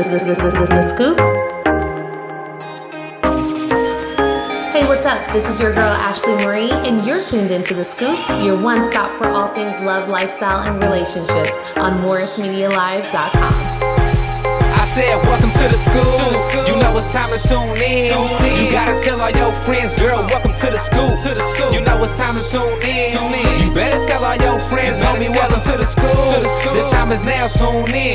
the Scoop. Hey, what's up? This is your girl, Ashley Marie, and you're tuned into The Scoop, your one stop for all things love, lifestyle, and relationships on MorrisMediaLive.com. I said, welcome to the school. You know it's time to tune in. You gotta tell all your friends, girl, welcome to the school. You know it's time to tune in. You better tell all your friends, homie, welcome to the school. The time is now, tune in.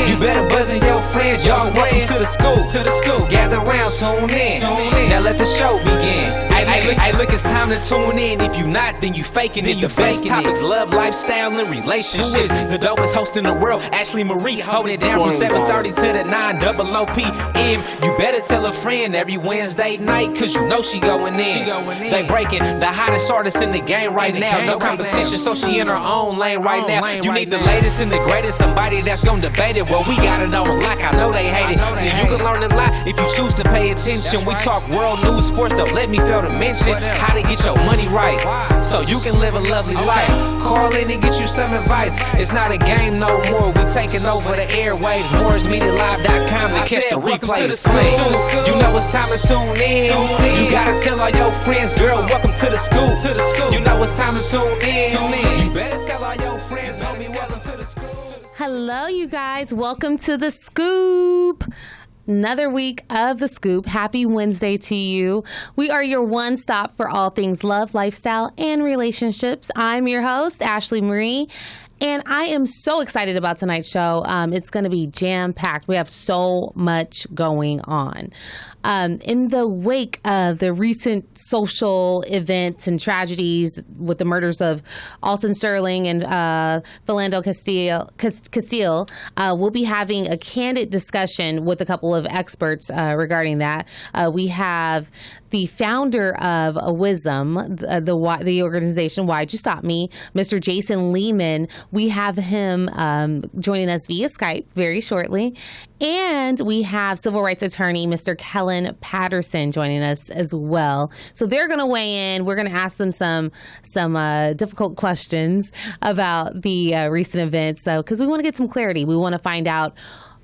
You better buzz in your friends, y'all, welcome to the school. Gather round, tune in. Now let the show begin. Hey, look, it's time to tune in. If you not, then you faking it. The best topics, love, lifestyle, and relationships. The dopest host in the world, Ashley Marie, holding it down from 7:30 to the 9:00 p.m. You better tell a friend every Wednesday night, cause you know she going in. They breaking the hottest artist in the game right now. No competition, so she in her own lane right now. You need the latest and the greatest, somebody that's gonna debate it. Well, we got it on lock, I know they hate it. See, you can learn a lot if you choose to pay attention. We talk world news, sports, don't let me fail to mention how to get your money right, so you can live a lovely life. Call in and get you some advice. It's not a game no more, we taking over the airwaves. MorrisMediaLive.com to catch the replays. You know it's time to tune in. You gotta tell all your friends, girl, welcome to the school. You know it's time to tune in. You better tell all your friends, homie, welcome to the school. Hello, you guys. Welcome to The Scoop. Another week of The Scoop. Happy Wednesday to you. We are your one stop for all things love, lifestyle, and relationships. I'm your host, Ashley Marie. And I am so excited about tonight's show. It's going to be jam-packed. We have so much going on. In the wake of the recent social events and tragedies with the murders of Alton Sterling and Philando Castile, we'll be having a candid discussion with a couple of experts regarding that. We have the founder of Wisdom, the organization Why'd You Stop Me, Mr. Jason Lehman. We have him joining us via Skype very shortly. And we have civil rights attorney, Mr. Kellan Patterson, joining us as well. So they're going to weigh in. We're going to ask them some difficult questions about the recent events. So, because we want to get some clarity. We want to find out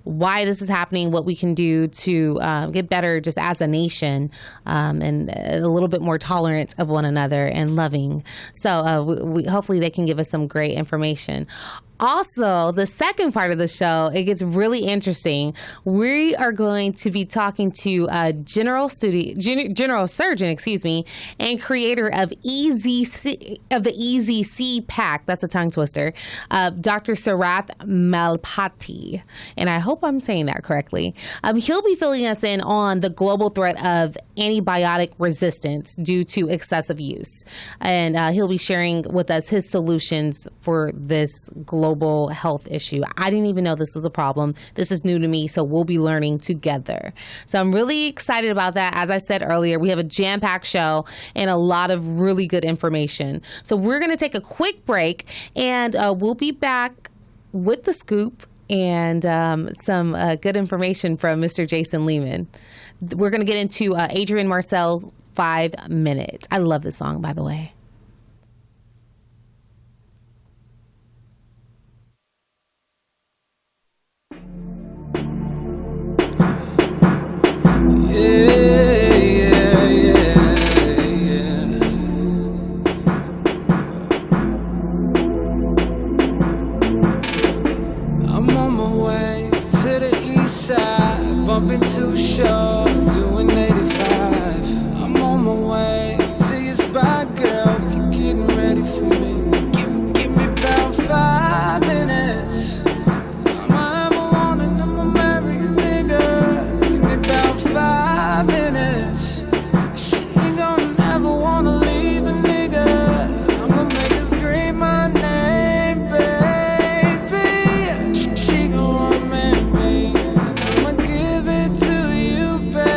why this is happening, what we can do to get better just as a nation, and a little bit more tolerant of one another and loving. So we hopefully they can give us some great information. Also, the second part of the show, it gets really interesting. We are going to be talking to general surgeon, and creator of the EZC Pack. That's a tongue twister. Dr. Sarath Malepati, and I hope I'm saying that correctly. He'll be filling us in on the global threat of antibiotic resistance due to excessive use, and he'll be sharing with us his solutions for this global health issue. I didn't even know this was a problem. This is new to me, so we'll be learning together. So I'm really excited about that. As I said earlier, we have a jam-packed show and a lot of really good information. So we're going to take a quick break, and we'll be back with The Scoop and some good information from Mr. Jason Lehman. We're going to get into Adrian Marcel's 5 Minutes. I love this song, by the way. I'm on my way to the east side, bumping too short, doing 85. I'm on my way to your spot, girl, you're getting ready for me. Give me about 5 minutes. I'ma have a one and I'ma marry a nigga. Give me about 5 minutes. She ain't gonna never wanna leave a nigga. I'ma make her scream my name, baby. She gon' want me, I'ma give it to you, baby.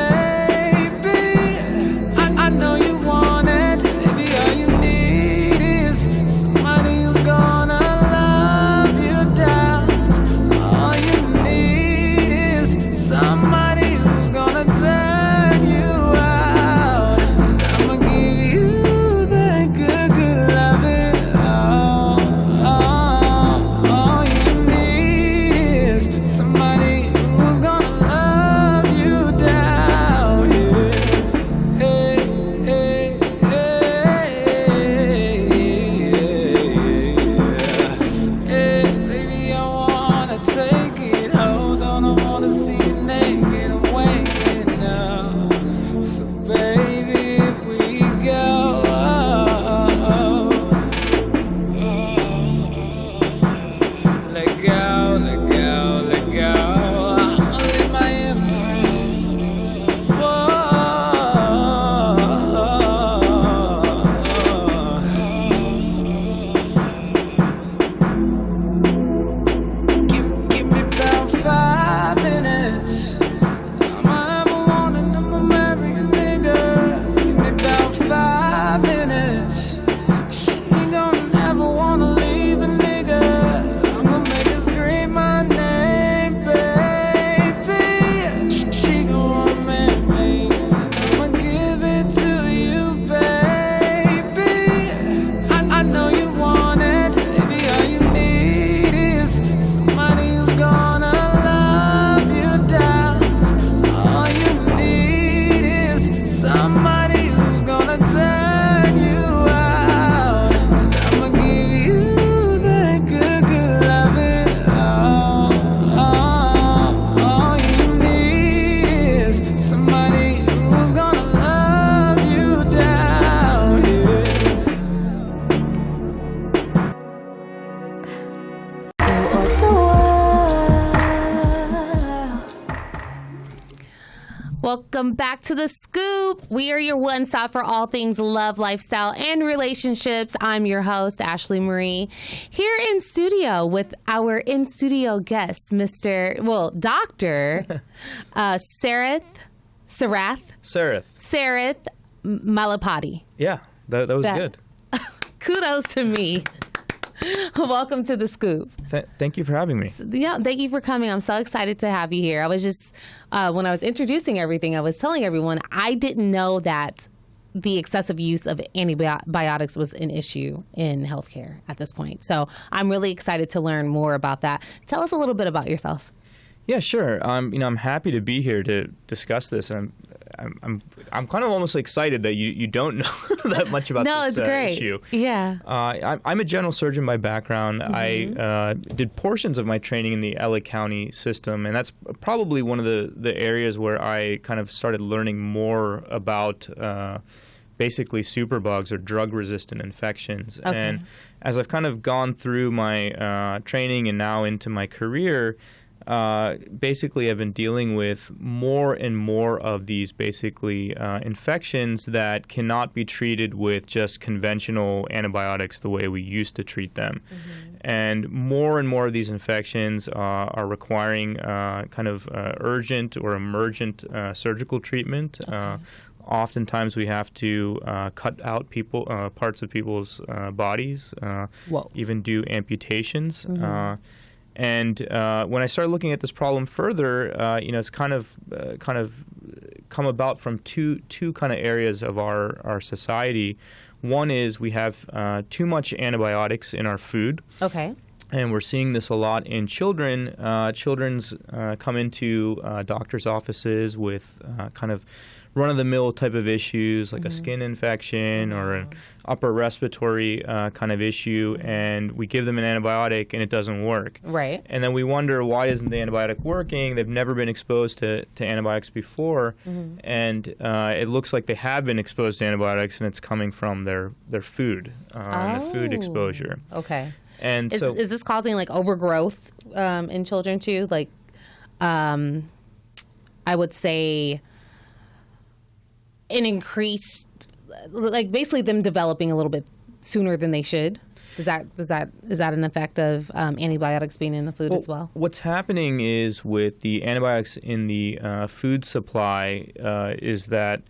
Welcome back to The Scoop. We are your one stop for all things love, lifestyle, and relationships. I'm your host, Ashley Marie, here in studio with our in-studio guest, Dr. Sarath Malepati. Yeah, that was good. Kudos to me. Welcome to The Scoop. Thank you for having me. Yeah, thank you for coming. I'm so excited to have you here. I was just, when I was introducing everything, I was telling everyone I didn't know that the excessive use of antibiotics was an issue in healthcare at this point. So I'm really excited to learn more about that. Tell us a little bit about yourself. Yeah, sure. I'm happy to be here to discuss this. I'm kind of almost excited that you don't know that much about this issue. Yeah. I'm a general surgeon by background. Mm-hmm. I did portions of my training in the LA County system, and that's probably one of the areas where I kind of started learning more about basically superbugs or drug-resistant infections. Okay. And as I've kind of gone through my training and now into my career, basically I've been dealing with more and more of these infections that cannot be treated with just conventional antibiotics the way we used to treat them. Mm-hmm. And more of these infections are requiring urgent or emergent surgical treatment. Okay. Oftentimes we have to cut out parts of people's bodies, even do amputations. Mm-hmm. And when I started looking at this problem further, it's kind of come about from two kind of areas of our society. One is we have too much antibiotics in our food. Okay. And we're seeing this a lot in children. Children's come into doctors' offices with kind of run-of-the-mill type of issues like a skin infection or an upper respiratory kind of issue, and we give them an antibiotic and it doesn't work. Right. And then we wonder, why isn't the antibiotic working? They've never been exposed to antibiotics before, and it looks like they have been exposed to antibiotics, and it's coming from their food, their food exposure. Okay. And is this causing like overgrowth in children too? Like, I would say an increased, like basically them developing a little bit sooner than they should. Is that an effect of antibiotics being in the food as well? What's happening is with the antibiotics in the food supply is that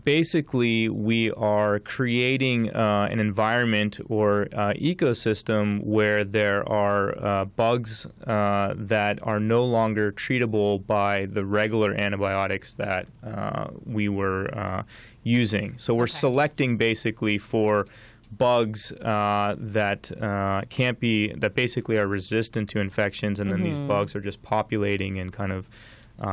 basically we are creating an environment or ecosystem where there are bugs that are no longer treatable by the regular antibiotics that we were using. So we're selecting basically for bugs that basically are resistant to infections, and then these bugs are just populating and kind of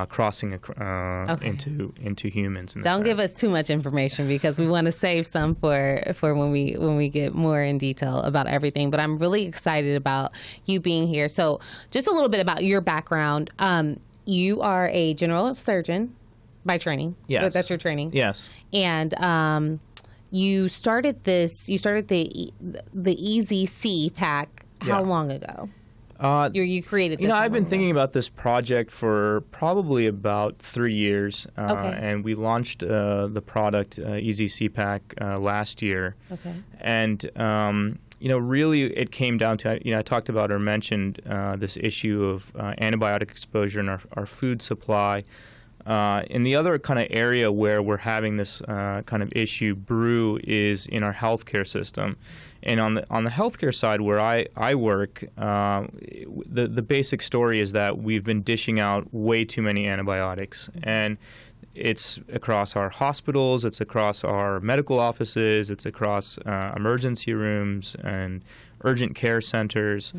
crossing into humans. Don't give us too much information because we want to save some for when we get more in detail about everything. But I'm really excited about you being here. So just a little bit about your background. You are a general surgeon by training. Yes. That's your training. Yes. And you started the Easy CPAC how long ago? You created this. I've been thinking about this project for probably about 3 years, and we launched the product Easy CPAC last year. Okay. And really it came down to, I talked about or mentioned this issue of antibiotic exposure in our food supply. And the other kind of area where we're having this kind of issue brew is in our healthcare system. And on the healthcare side where I work, the basic story is that we've been dishing out way too many antibiotics. And it's across our hospitals, it's across our medical offices, it's across emergency rooms and urgent care centers.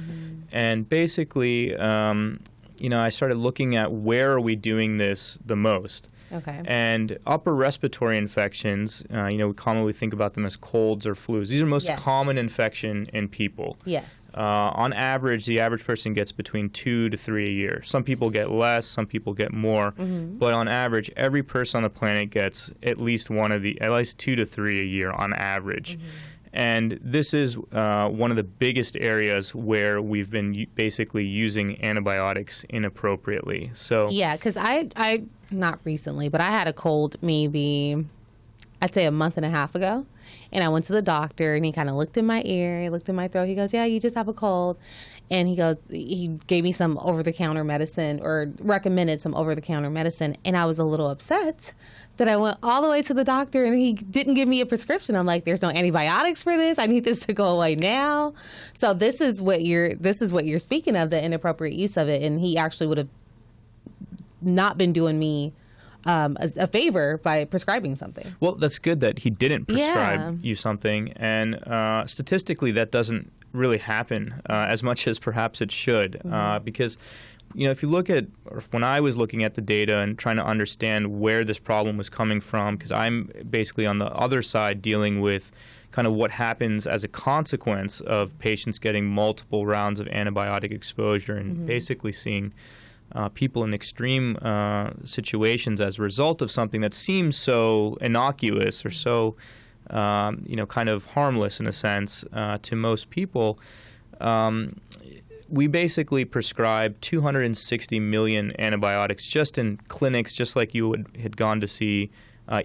And basically, I started looking at where are we doing this the most. Okay. And upper respiratory infections, we commonly think about them as colds or flus. These are most common infection in people. Yes. On average, the average person gets between 2 to 3 a year. Some people get less, some people get more. But on average, every person on the planet gets at least 2 to 3 a year on average. And this is one of the biggest areas where we've been basically using antibiotics inappropriately. So yeah, because I not recently, but I had a cold maybe, I'd say a month and a half ago. And I went to the doctor, and he kind of looked in my ear, he looked in my throat. He goes, yeah, you just have a cold. And he gave me some over-the-counter medicine, or recommended some over-the-counter medicine. And I was a little upset that I went all the way to the doctor, and he didn't give me a prescription. I'm like, there's no antibiotics for this. I need this to go away now. So this is what you're speaking of, the inappropriate use of it. And he actually would have not been doing me a favor by prescribing something. Well, that's good that he didn't prescribe you something. And statistically, that doesn't really happen as much as perhaps it should. Because, if you look at, or when I was looking at the data and trying to understand where this problem was coming from, because I'm basically on the other side dealing with kind of what happens as a consequence of patients getting multiple rounds of antibiotic exposure and basically seeing people in extreme situations as a result of something that seems so innocuous or so, kind of harmless in a sense to most people. We basically prescribe 260 million antibiotics just in clinics, just like you had gone to see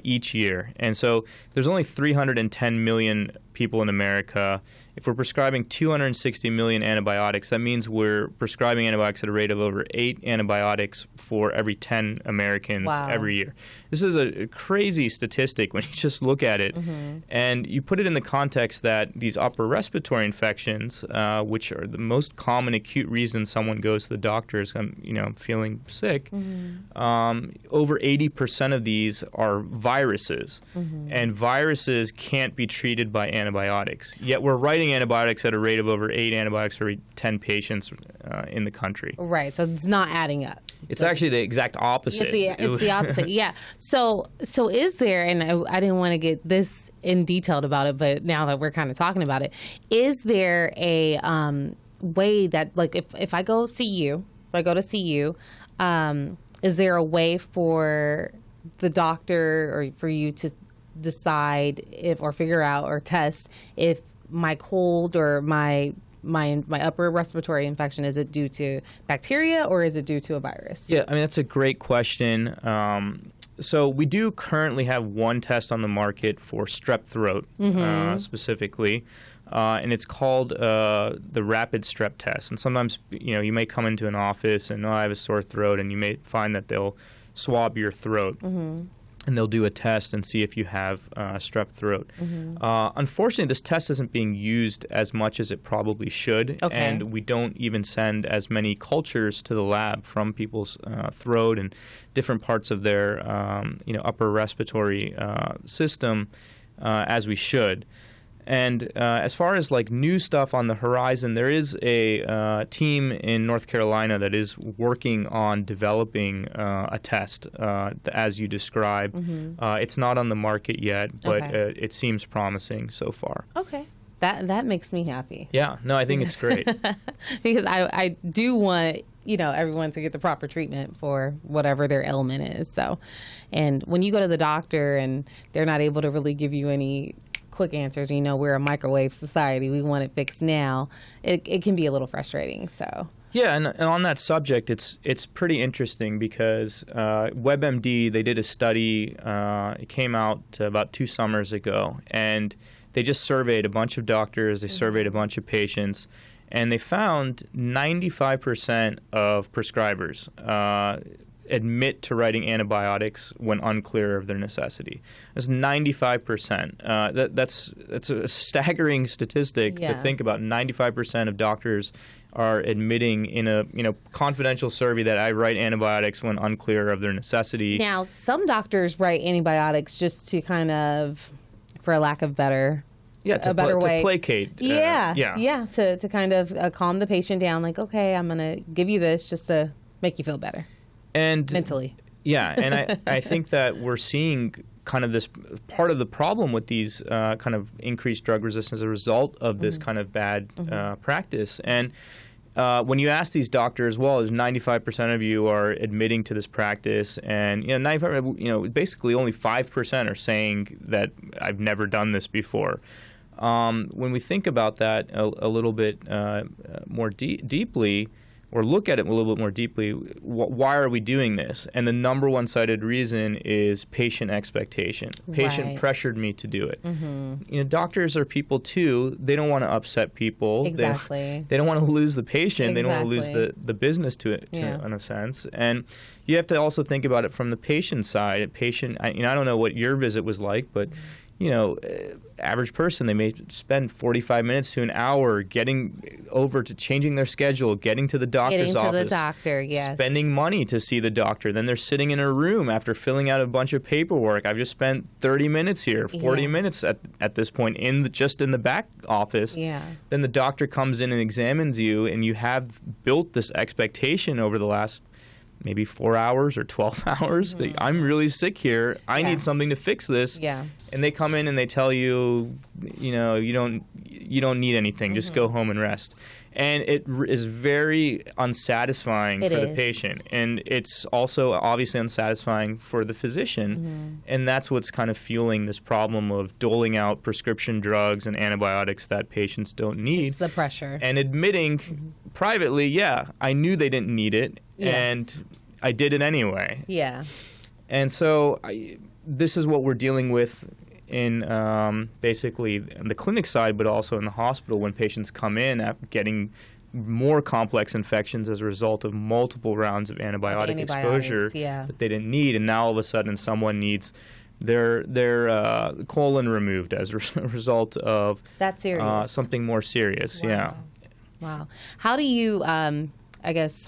each year. And so there's only 310 million people in America. If we're prescribing 260 million antibiotics, that means we're prescribing antibiotics at a rate of over 8 antibiotics for every 10 Americans every year. This is a crazy statistic when you just look at it. And you put it in the context that these upper respiratory infections, which are the most common acute reason someone goes to the doctor is, I'm feeling sick, over 80% of these are viruses. And viruses can't be treated by antibiotics. Yet we're writing antibiotics at a rate of over 8 antibiotics for every 10 patients in the country. Right, so it's not adding up. It's actually the exact opposite. It's the opposite, yeah. So is there, and I didn't want to get this in detailed about it, but now that we're kind of talking about it, is there a way that, like, if I go see you, is there a way for the doctor or for you to decide if, or figure out or test if my cold or my upper respiratory infection, is it due to bacteria or is it due to a virus? Yeah, that's a great question. So we do currently have one test on the market for strep throat specifically, and it's called the rapid strep test. And sometimes, you may come into an office and, I have a sore throat, and you may find that they'll swab your throat. And they'll do a test and see if you have strep throat. Unfortunately, this test isn't being used as much as it probably should, and we don't even send as many cultures to the lab from people's throat and different parts of their upper respiratory system as we should. And as far as like new stuff on the horizon, there is a team in North Carolina that is working on developing a test, as you described. It's not on the market yet, but it seems promising so far. Okay. That makes me happy. Yeah. No, I think it's great. Because I do want everyone to get the proper treatment for whatever their ailment is. So, and when you go to the doctor and they're not able to really give you any quick answers, we're a microwave society, we want it fixed now, it can be a little frustrating. So yeah, and on that subject, it's pretty interesting because WebMD, they did a study, it came out about 2 summers ago, and they just surveyed a bunch of doctors, they surveyed a bunch of patients, and they found 95% of prescribers admit to writing antibiotics when unclear of their necessity. That's 95%. That's a staggering statistic to think about. 95% of doctors are admitting in a confidential survey that I write antibiotics when unclear of their necessity. Now, some doctors write antibiotics just to kind of, for a lack of better. To placate. To kind of calm the patient down. Like, okay, I'm going to give you this just to make you feel better. And mentally. Yeah, and I think that we're seeing kind of this part of the problem with these kind of increased drug resistance as a result of this kind of bad practice. And when you ask these doctors, well, there's 95% of you are admitting to this practice, and 95, basically only 5% are saying that I've never done this before. when we think about that a little bit more deeply, or look at it a little bit more deeply, why are we doing this? And the number one cited reason is patient expectation. Patient pressured me to do it. Doctors are people too. They don't want to upset people. Exactly. They don't want to lose the patient. They don't want to lose the business to it, in a sense. And you have to also think about it from the patient side. I don't know what your visit was like, but average person, they may spend 45 minutes to an hour getting over to changing their schedule, getting to the doctor's office. Getting to the doctor, yes. Spending money to see the doctor. Then they're sitting in a room after filling out a bunch of paperwork. I've just spent 30 minutes here, 40 minutes at this point just in the back office. Yeah. Then the doctor comes in and examines you, and you have built this expectation over the last maybe 4 hours or 12 hours. I'm really sick here. I need something to fix this. Yeah. And they come in and they tell you, you don't need anything. Just go home and rest. And it is very unsatisfying for the patient. And it's also obviously unsatisfying for the physician. And that's what's kind of fueling this problem of doling out prescription drugs and antibiotics that patients don't need. It's the pressure. And admitting privately, I knew they didn't need it. Yes. And I did it anyway. Yeah. And so this is what we're dealing with in basically the clinic side, but also in the hospital when patients come in after getting more complex infections as a result of multiple rounds of antibiotic exposure that they didn't need. And now all of a sudden someone needs their colon removed as a result of that's serious. Something more serious. Wow. Yeah. Wow. How do you,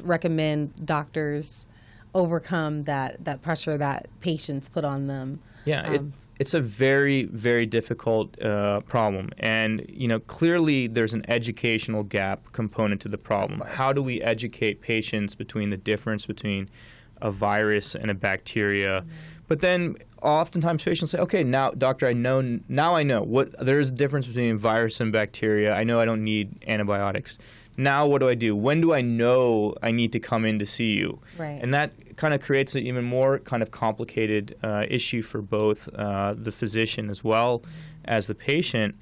recommend doctors overcome that pressure that patients put on them? Yeah, it's a very, very difficult problem. And, clearly there's an educational gap component to the problem. How do we educate patients between the difference between a virus and a bacteria? But then oftentimes patients say, okay, now, doctor, I know what there's a difference between virus and bacteria. I know I don't need antibiotics. Now what do I do? When do I know I need to come in to see you? Right. And that kind of creates an even more kind of complicated issue for both the physician as well as the patient.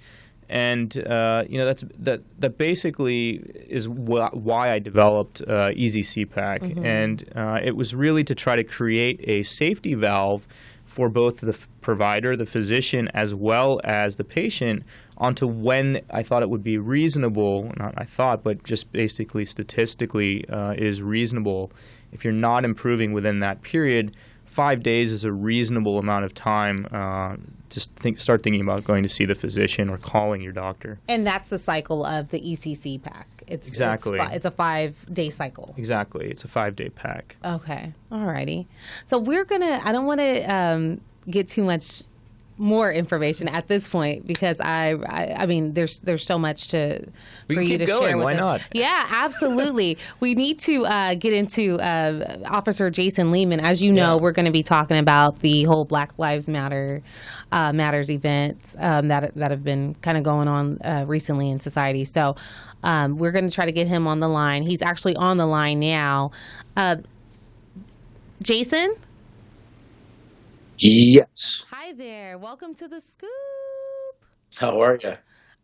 And that basically is why I developed Easy CPAC, and it was really to try to create a safety valve for both the provider, the physician, as well as the patient onto when I thought it would be reasonable, not I thought, but just basically statistically is reasonable. If you're not improving within that period, 5 days is a reasonable amount of time to start thinking about going to see the physician or calling your doctor. And that's the cycle of the ECC pack. Exactly. It's a 5-day cycle. Exactly. It's a 5-day pack. Okay. All righty. So I don't want to get too much more information at this point because I mean there's so much for you to share with Why them. not? Yeah, absolutely. We need to get into Officer Jason Lehman. As you know, we're going to be talking about the whole Black Lives Matters events that have been kind of going on recently in society. So we're going to try to get him on the line. He's actually on the line now. Jason? Yes. Hi there. Welcome to the Scoop. How are you?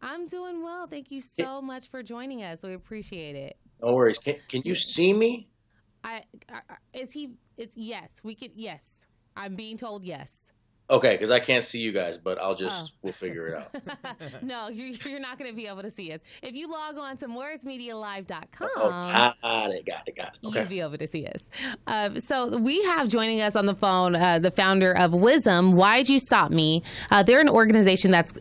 I'm doing well. Thank you so much for joining us. We appreciate it. No worries. Can you see me? Yes. We could. Yes. I'm being told yes. Okay, because I can't see you guys, but we'll figure it out. No, you're not going to be able to see us. If you log on to morrismedialive.com, got it. Okay. you'll be able to see us. So we have joining us on the phone the founder of WISM, Why'd You Stop Me? They're an organization that's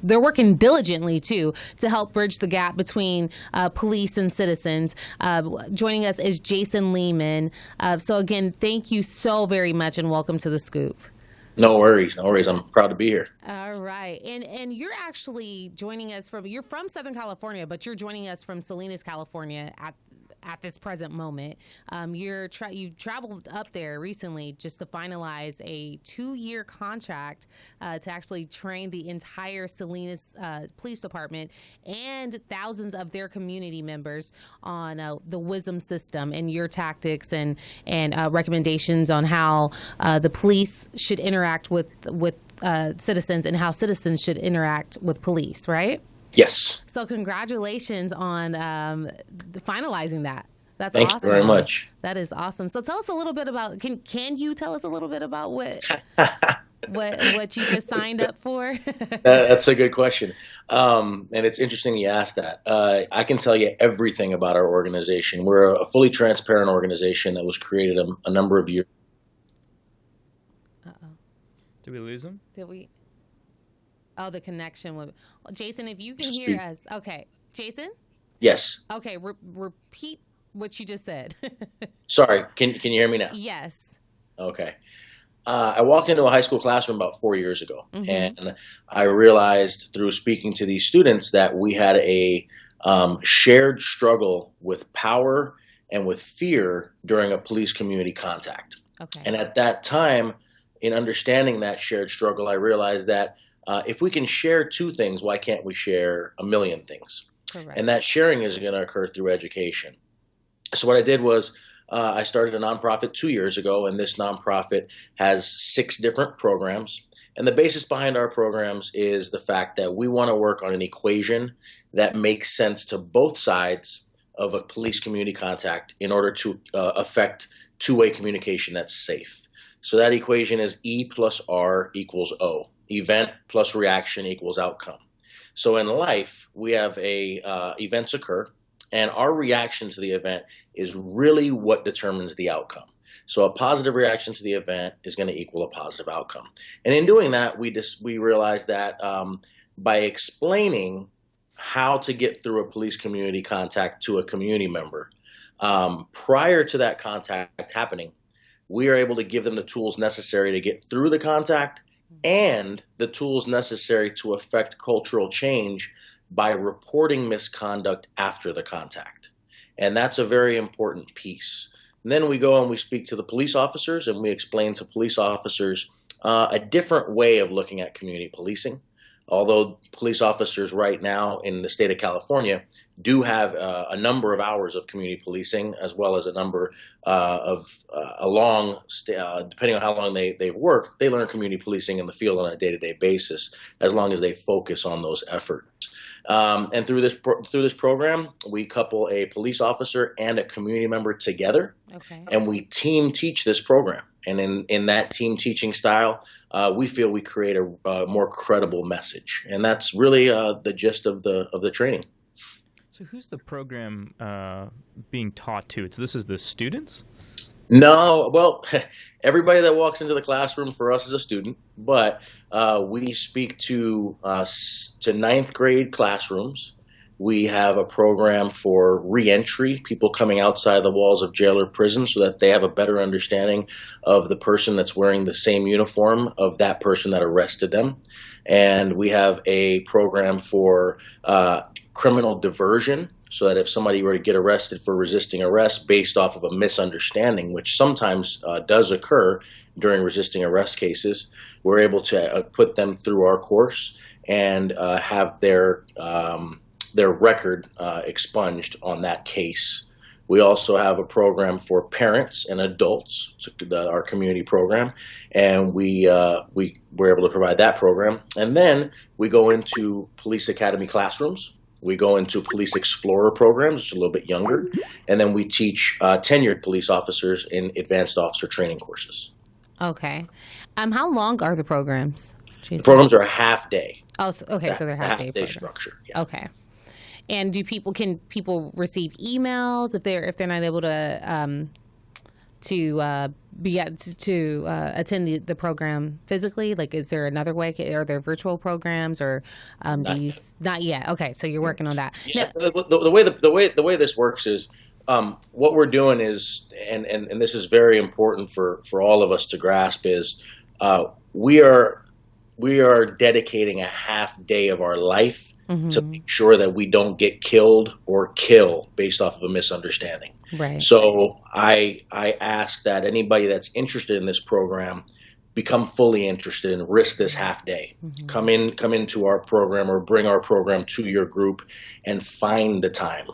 they're working diligently, too, to help bridge the gap between police and citizens. Joining us is Jason Lehman. So again, thank you so very much and welcome to the Scoop. No worries. I'm proud to be here. All right. And you're actually joining us you're from Southern California, but you're joining us from Salinas, California at this present moment. You've traveled up there recently just to finalize a 2-year contract to actually train the entire Salinas Police Department and thousands of their community members on the WISM system and your tactics and recommendations on how the police should interact with citizens and how citizens should interact with police, right? Yes. So congratulations on finalizing that. That's Thank awesome. you very much. That is awesome. So tell us a little bit about. Can you tell us a little bit about what what you just signed up for? That's a good question, and it's interesting you asked that. I can tell you everything about our organization. We're a fully transparent organization that was created a number of years. Did we lose him? Did we? Oh, the connection with Jason. If you can hear us, okay, Jason. Yes. Okay, repeat what you just said. Sorry. Can you hear me now? Yes. Okay. I walked into a high school classroom about 4 years ago, and I realized through speaking to these students that we had a shared struggle with power and with fear during a police community contact. Okay. And at that time, in understanding that shared struggle, I realized that if we can share two things, why can't we share a million things? Correct. And that sharing is going to occur through education. So what I did was I started a nonprofit 2 years ago, and this nonprofit has 6 different programs. And the basis behind our programs is the fact that we want to work on an equation that makes sense to both sides of a police community contact in order to affect two-way communication that's safe. So that equation is E plus R equals O. Event plus reaction equals outcome. So in life, we have events occur, and our reaction to the event is really what determines the outcome. So a positive reaction to the event is going to equal a positive outcome. And in doing that, we realized that by explaining how to get through a police community contact to a community member, prior to that contact happening, we are able to give them the tools necessary to get through the contact and the tools necessary to affect cultural change by reporting misconduct after the contact. And that's a very important piece. And then we go and we speak to the police officers, and we explain to police officers a different way of looking at community policing. Although police officers right now in the state of California do have a number of hours of community policing, as well as a number depending on how long they've worked, they learn community policing in the field on a day-to-day basis, as long as they focus on those efforts. And through this program, we couple a police officer and a community member together, and we team teach this program. And in that team teaching style, we feel we create a more credible message, and that's really the gist of the training. So who's the program being taught to? So this is the students? No, well, everybody that walks into the classroom for us is a student, but we speak to ninth grade classrooms. We have a program for reentry, people coming outside the walls of jail or prison so that they have a better understanding of the person that's wearing the same uniform of that person that arrested them. And we have a program for criminal diversion, so that if somebody were to get arrested for resisting arrest based off of a misunderstanding, which sometimes does occur during resisting arrest cases, we're able to put them through our course and have their record expunged on that case. We also have a program for parents and adults, our community program, and we're able to provide that program. And then we go into police academy classrooms. We go into police explorer programs, which are a little bit younger, and then we teach tenured police officers in advanced officer training courses. Okay. How long are the programs? The programs are a half day. Oh, so they're half day structure. Yeah. Okay. And can people receive emails if they're not able to attend the program physically? Like, is there another way? Are there virtual programs, or not yet? Okay, so you're working on that. Yeah, now, the way this works is what we're doing is, and this is very important for all of us to grasp, is we are dedicating a half day of our life to make sure that we don't get killed or kill based off of a misunderstanding. Right. So I ask that anybody that's interested in this program become fully interested and risk this half day. Come into our program or bring our program to your group and find the time.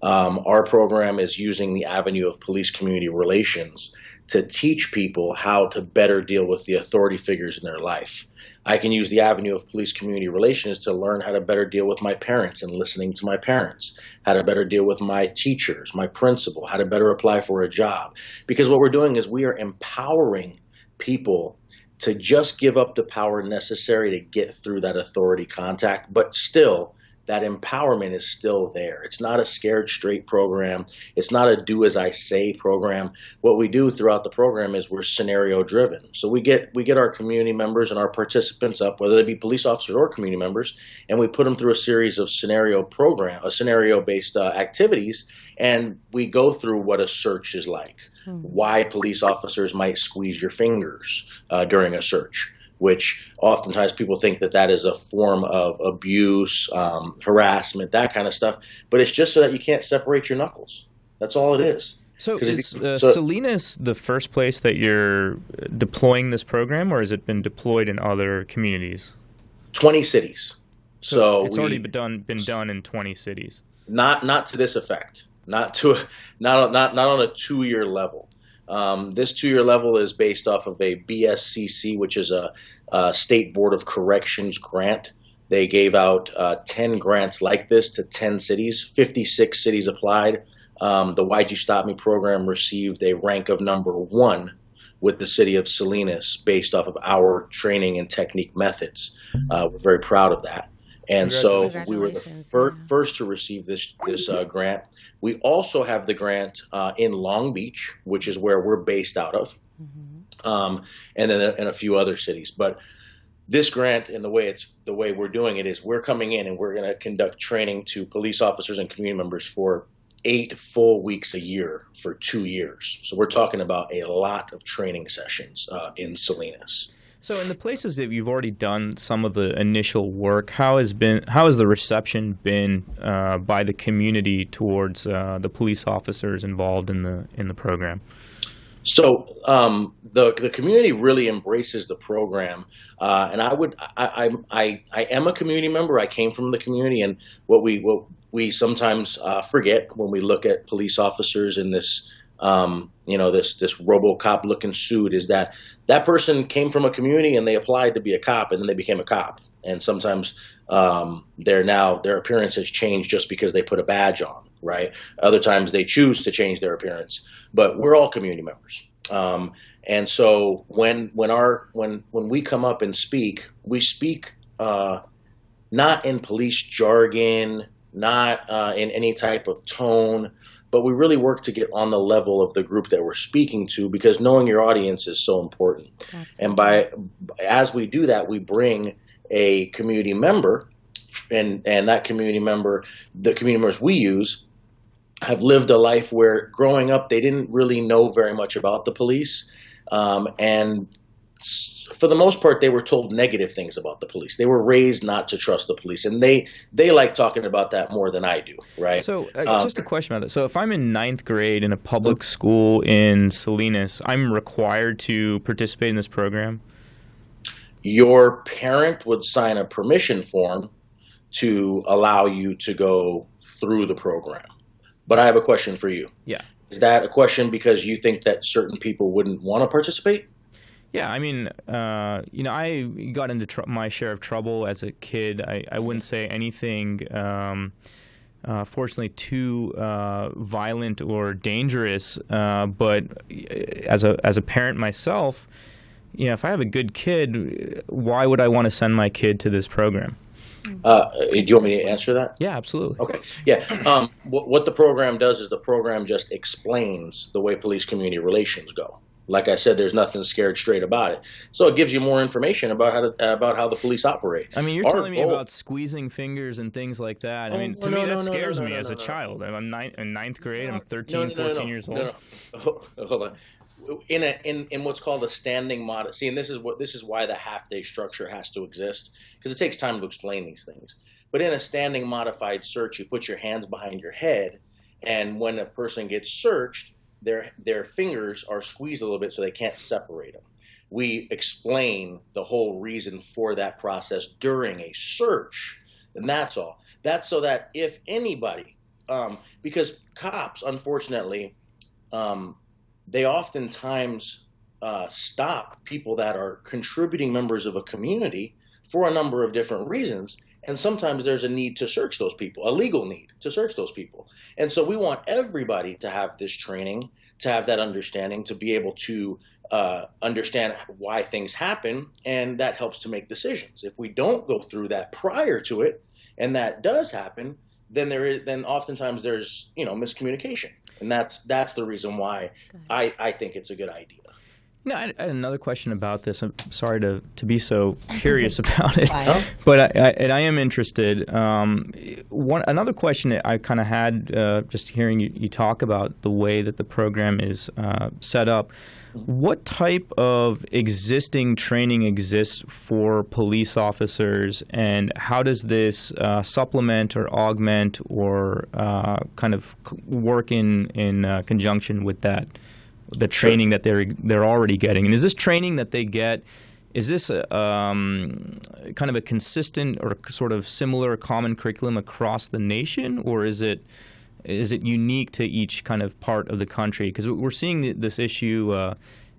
Our program is using the avenue of police-community relations to teach people how to better deal with the authority figures in their life. I can use the avenue of police-community relations to learn how to better deal with my parents and listening to my parents, how to better deal with my teachers, my principal, how to better apply for a job. Because what we're doing is we are empowering people to just give up the power necessary to get through that authority contact, but still, that empowerment is still there. It's not a scared straight program. It's not a do as I say program. What we do throughout the program is we're scenario driven. So we get our community members and our participants up, whether they be police officers or community members, and we put them through a series of scenario based activities, and we go through what a search is like, why police officers might squeeze your fingers during a search, which oftentimes people think that is a form of abuse, harassment, that kind of stuff. But it's just so that you can't separate your knuckles. That's all it is. So is Salinas the first place that you're deploying this program, or has it been deployed in other communities? 20 cities. So it's already been done in 20 cities. Not to this effect. Not on a 2-year level. This 2-year level is based off of a BSCC, which is a State Board of Corrections grant. They gave out 10 grants like this to 10 cities. 56 cities applied. The Why'd You Stop Me program received a rank of number 1 with the city of Salinas based off of our training and technique methods. We're very proud of that. And so we were the first to receive this grant. We also have the grant in Long Beach, which is where we're based out of, and then in a few other cities. But this grant, and the way we're doing it is we're coming in and we're going to conduct training to police officers and community members for 8 full weeks a year for 2 years. So we're talking about a lot of training sessions in Salinas. So in the places that you've already done some of the initial work, how has the reception been by the community towards the police officers involved in the program? So the community really embraces the program, and I am a community member. I came from the community, and what we sometimes forget when we look at police officers in this this RoboCop looking suit is that person came from a community and they applied to be a cop and then they became a cop. And sometimes their appearance has changed just because they put a badge on, right? Other times they choose to change their appearance, but we're all community members. And so when we come up and speak, we speak not in police jargon, not in any type of tone, but we really work to get on the level of the group that we're speaking to, because knowing your audience is so important. Absolutely. And as we do that, we bring a community member, and that community member, the community members we use, have lived a life where growing up they didn't really know very much about the police, and for the most part, they were told negative things about the police. They were raised not to trust the police, and they like talking about that more than I do, right? So just a question about that. So if I'm in 9th grade in a public school in Salinas, I'm required to participate in this program? Your parent would sign a permission form to allow you to go through the program. But I have a question for you. Yeah. Is that a question because you think that certain people wouldn't want to participate? Yeah, I mean, I got into my share of trouble as a kid. I wouldn't say anything, fortunately, too violent or dangerous. But as a parent myself, if I have a good kid, why would I want to send my kid to this program? Do you want me to answer that? Yeah, absolutely. Okay. Yeah. What the program does is the program just explains the way police-community relations go. Like I said, there's nothing scared straight about it. So it gives you more information about how the police operate. I mean, you're telling me about squeezing fingers and things like that. I mean, to me, that scares me as a child. I'm in 9th grade. I'm 13, 14 years old. No. Hold on. In what's called a standing mod. See, and this is why the half-day structure has to exist, because it takes time to explain these things. But in a standing modified search, you put your hands behind your head, and when a person gets searched, their fingers are squeezed a little bit so they can't separate them. We explain the whole reason for that process during a search, and that's all. That's so that if anybody because cops, unfortunately, they oftentimes stop people that are contributing members of a community for a number of different reasons. And sometimes there's a need to search those people, a legal need to search those people. And so we want everybody to have this training, to have that understanding, to be able to understand why things happen, and that helps to make decisions. If we don't go through that prior to it, and that does happen, then oftentimes there's miscommunication, and that's the reason why I think it's a good idea. No, I had another question about this. I'm sorry to be so curious about it, but I am interested. Another question that I kind of had just hearing you talk about the way that the program is set up. What type of existing training exists for police officers, and how does this supplement or augment or kind of work in conjunction with that? The training that they're already getting, and is this training that they get? Is this kind of a consistent or sort of similar common curriculum across the nation, or is it unique to each kind of part of the country? Because we're seeing this issue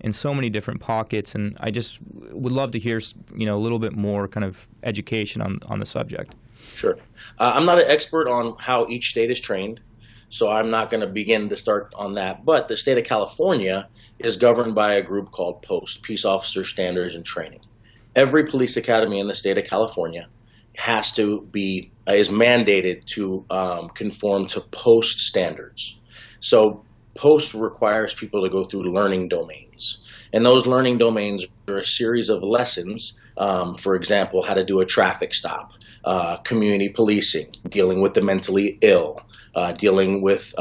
in so many different pockets, and I just would love to hear a little bit more kind of education on the subject. Sure, I'm not an expert on how each state is trained, so I'm not going to begin to start on that. But the state of California is governed by a group called POST, Peace Officer Standards and Training. Every police academy in the state of California is mandated to conform to POST standards. So POST requires people to go through learning domains. And those learning domains are a series of lessons, for example, how to do a traffic stop, community policing, dealing with the mentally ill, dealing with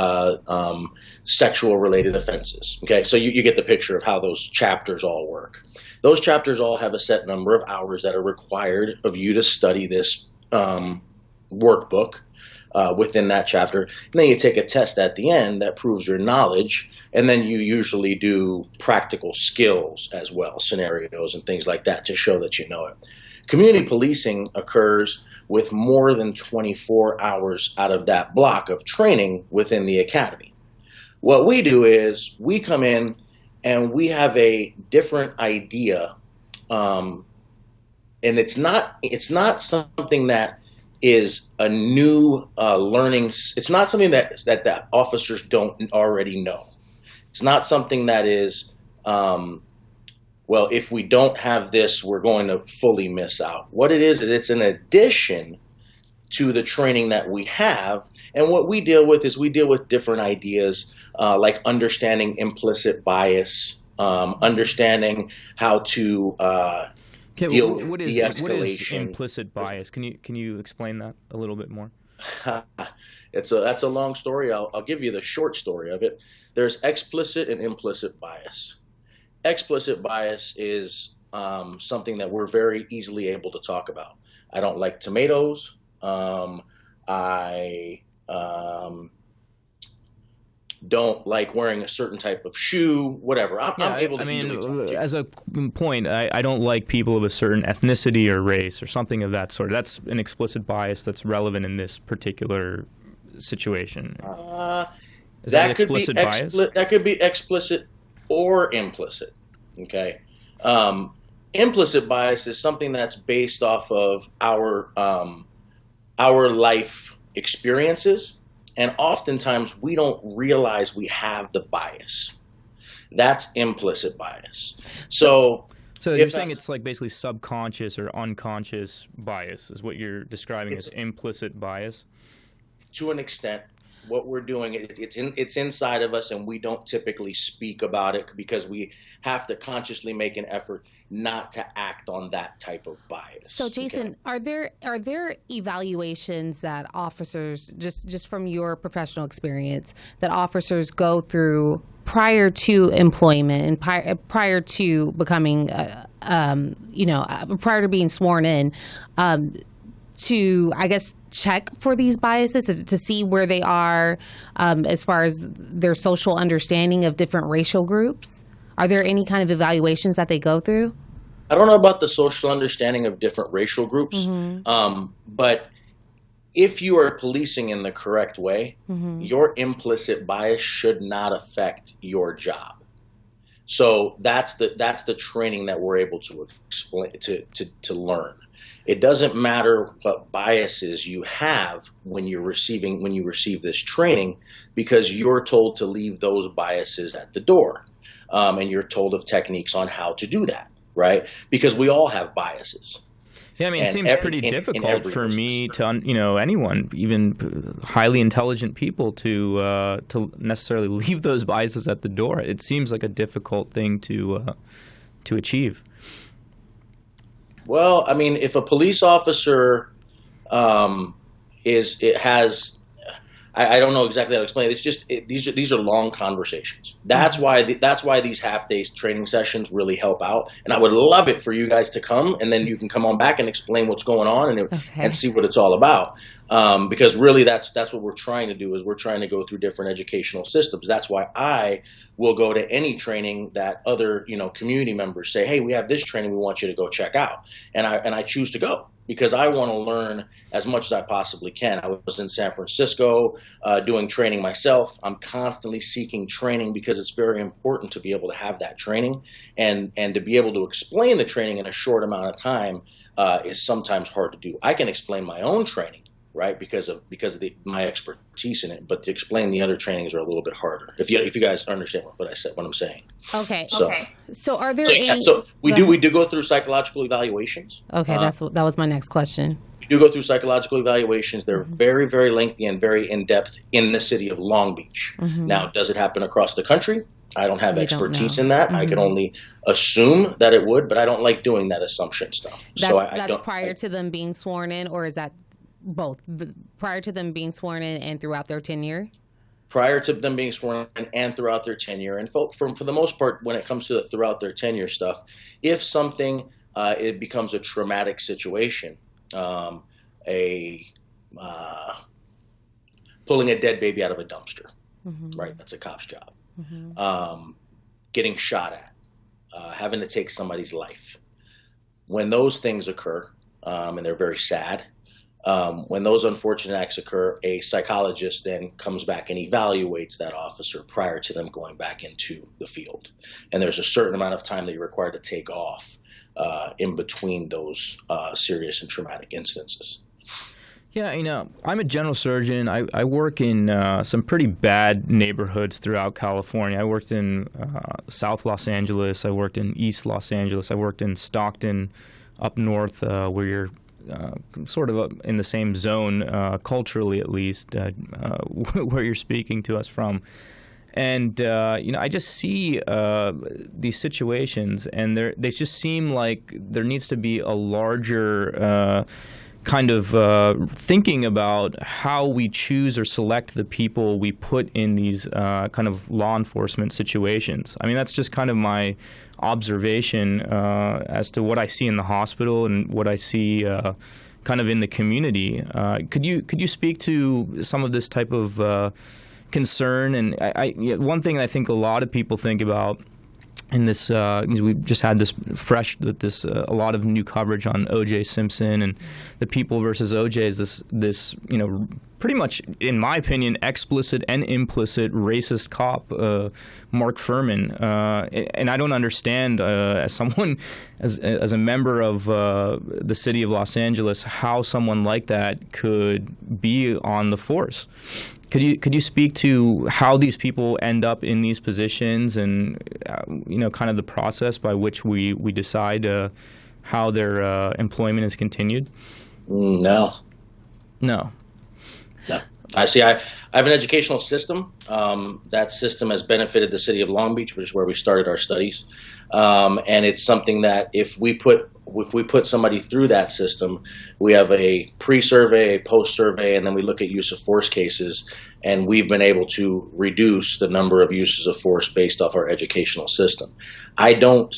sexual-related offenses. Okay, so you get the picture of how those chapters all work. Those chapters all have a set number of hours that are required of you to study this workbook within that chapter. And then you take a test at the end that proves your knowledge, and then you usually do practical skills as well, scenarios and things like that to show that you know it. Community policing occurs with more than 24 hours out of that block of training within the academy. What we do is we come in and we have a different idea, and it's not something that is a new learning. It's not something that the officers don't already know. It's not something that is well, if we don't have this, we're going to fully miss out. What it is it's an addition to the training that we have. And what we deal with is we deal with different ideas like understanding implicit bias, understanding how to deal with de-escalation. What is implicit bias? Can you explain that a little bit more? That's a long story. I'll give you the short story of it. There's explicit and implicit bias. Explicit bias is something that we're very easily able to talk about. I don't like tomatoes. I don't like wearing a certain type of shoe, whatever. I'm able to easily talk to you. As a point, I don't like people of a certain ethnicity or race or something of that sort. That's an explicit bias that's relevant in this particular situation. Is that an explicit bias? That could be explicit or implicit. Okay. Implicit bias is something that's based off of our life experiences, and oftentimes we don't realize we have the bias. That's implicit bias. So you're saying it's like basically subconscious or unconscious bias is what you're describing as implicit bias? To an extent. What we're doing, it's inside of us, and we don't typically speak about it because we have to consciously make an effort not to act on that type of bias. So, Jason, okay? are there evaluations that officers, just from your professional experience, that officers go through prior to employment and prior to becoming, prior to being sworn in? To, I guess, check for these biases, to see where they are as far as their social understanding of different racial groups? Are there any kind of evaluations that they go through? I don't know about the social understanding of different racial groups, but if you are policing in the correct way, your implicit bias should not affect your job. So that's the training that we're able to explain to learn. It doesn't matter what biases you have when you receive this training, because you're told to leave those biases at the door, and you're told of techniques on how to do that, right? Because we all have biases. Yeah, I mean, it seems pretty difficult for me to, anyone, even highly intelligent people, to necessarily leave those biases at the door. It seems like a difficult thing to achieve. Well, I mean, if a police officer I don't know exactly how to explain it. It's just these are long conversations. That's why these half-day training sessions really help out. And I would love it for you guys to come, and then you can come on back and explain what's going on and see what it's all about. Because really, that's what we're trying to do. Is we're trying to go through different educational systems. That's why I will go to any training that other community members say, hey, we have this training we want you to go check out, and I choose to go, because I want to learn as much as I possibly can. I was in San Francisco doing training myself. I'm constantly seeking training because it's very important to be able to have that training, and to be able to explain the training in a short amount of time is sometimes hard to do. I can explain my own training, right, because of my expertise in it, but to explain the other trainings are a little bit harder. If you guys understand what I'm saying. Okay. So are there we do go through psychological evaluations. Okay, that was my next question. We do go through psychological evaluations. They're very, very lengthy and very in-depth in the city of Long Beach. Now, does it happen across the country? I don't have expertise in that. I can only assume that it would, but I don't like doing that assumption stuff. That's prior to them being sworn in, or is that both? Prior to them being sworn in and throughout their tenure? Prior to them being sworn in and throughout their tenure. And for the most part, when it comes to the throughout their tenure stuff, if something it becomes a traumatic situation, pulling a dead baby out of a dumpster, right? That's a cop's job. Getting shot at, having to take somebody's life. When those things occur, and they're very sad, when those unfortunate acts occur, a psychologist then comes back and evaluates that officer prior to them going back into the field. And there's a certain amount of time that you're required to take off in between those serious and traumatic instances. Yeah, I'm a general surgeon. I work in some pretty bad neighborhoods throughout California. I worked in South Los Angeles. I worked in East Los Angeles. I worked in Stockton up north, where you're sort of in the same zone, culturally at least, where you're speaking to us from. And, I just see these situations, and they just seem like there needs to be a larger kind of thinking about how we choose or select the people we put in these kind of law enforcement situations. I mean, that's just kind of my observation as to what I see in the hospital and what I see kind of in the community. Could you speak to some of this type of concern? And one thing I think a lot of people think about in this, we've just had a lot of new coverage on O.J. Simpson and the People versus O.J. is this pretty much, in my opinion, explicit and implicit racist cop, Mark Furman, and I don't understand as someone, as a member of the city of Los Angeles, how someone like that could be on the force. Could you speak to how these people end up in these positions and kind of the process by which we decide how their employment is continued? No. I see. I have an educational system. That system has benefited the city of Long Beach, which is where we started our studies, and it's something that if we put somebody through that system, we have a pre-survey, a post-survey, and then we look at use of force cases, and we've been able to reduce the number of uses of force based off our educational system. I don't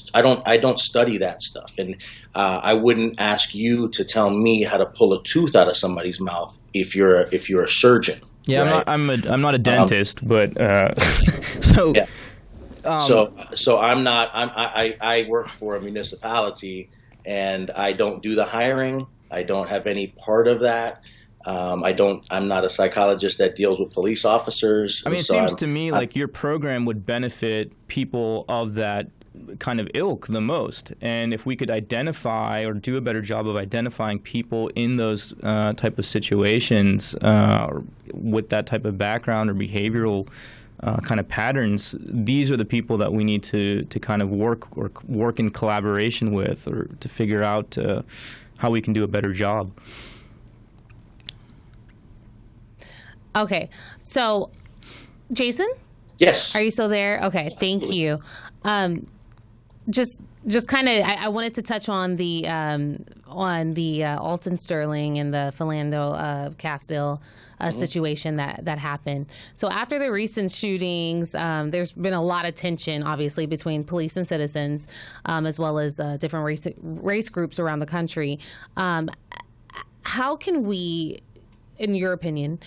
study that stuff, and I wouldn't ask you to tell me how to pull a tooth out of somebody's mouth if you're a surgeon. Yeah, right? I'm not a dentist, but so. Yeah. So I'm not. I work for a municipality, and I don't do the hiring. I don't have any part of that. I'm not a psychologist that deals with police officers. I mean, it seems to me like your program would benefit people of that kind of ilk the most. And if we could identify or do a better job of identifying people in those type of situations with that type of background or behavioral kind of patterns, these are the people that we need to kind of work in collaboration with, or to figure out how we can do a better job. Okay, so Jason? Yes. Are you still there? Okay, thank you. Just kind of, I wanted to touch on the Alton Sterling and the Philando Castile situation that happened. So after the recent shootings, there's been a lot of tension, obviously, between police and citizens, as well as different race groups around the country. How can we, in your opinion,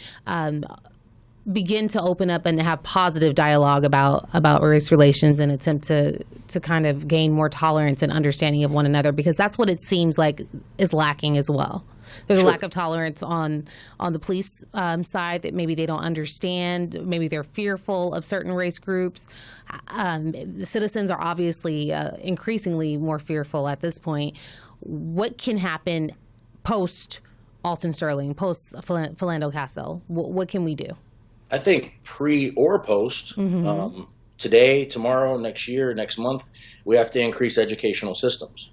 begin to open up and have positive dialogue about race relations and attempt to kind of gain more tolerance and understanding of one another? Because that's what it seems like is lacking as well. There's a lack of tolerance on the police side, that maybe they don't understand. Maybe they're fearful of certain race groups. The citizens are obviously increasingly more fearful at this point. What can happen post Alton Sterling, post Philando Castile? What can we do? I think pre or post, today, tomorrow, next year, next month, we have to increase educational systems.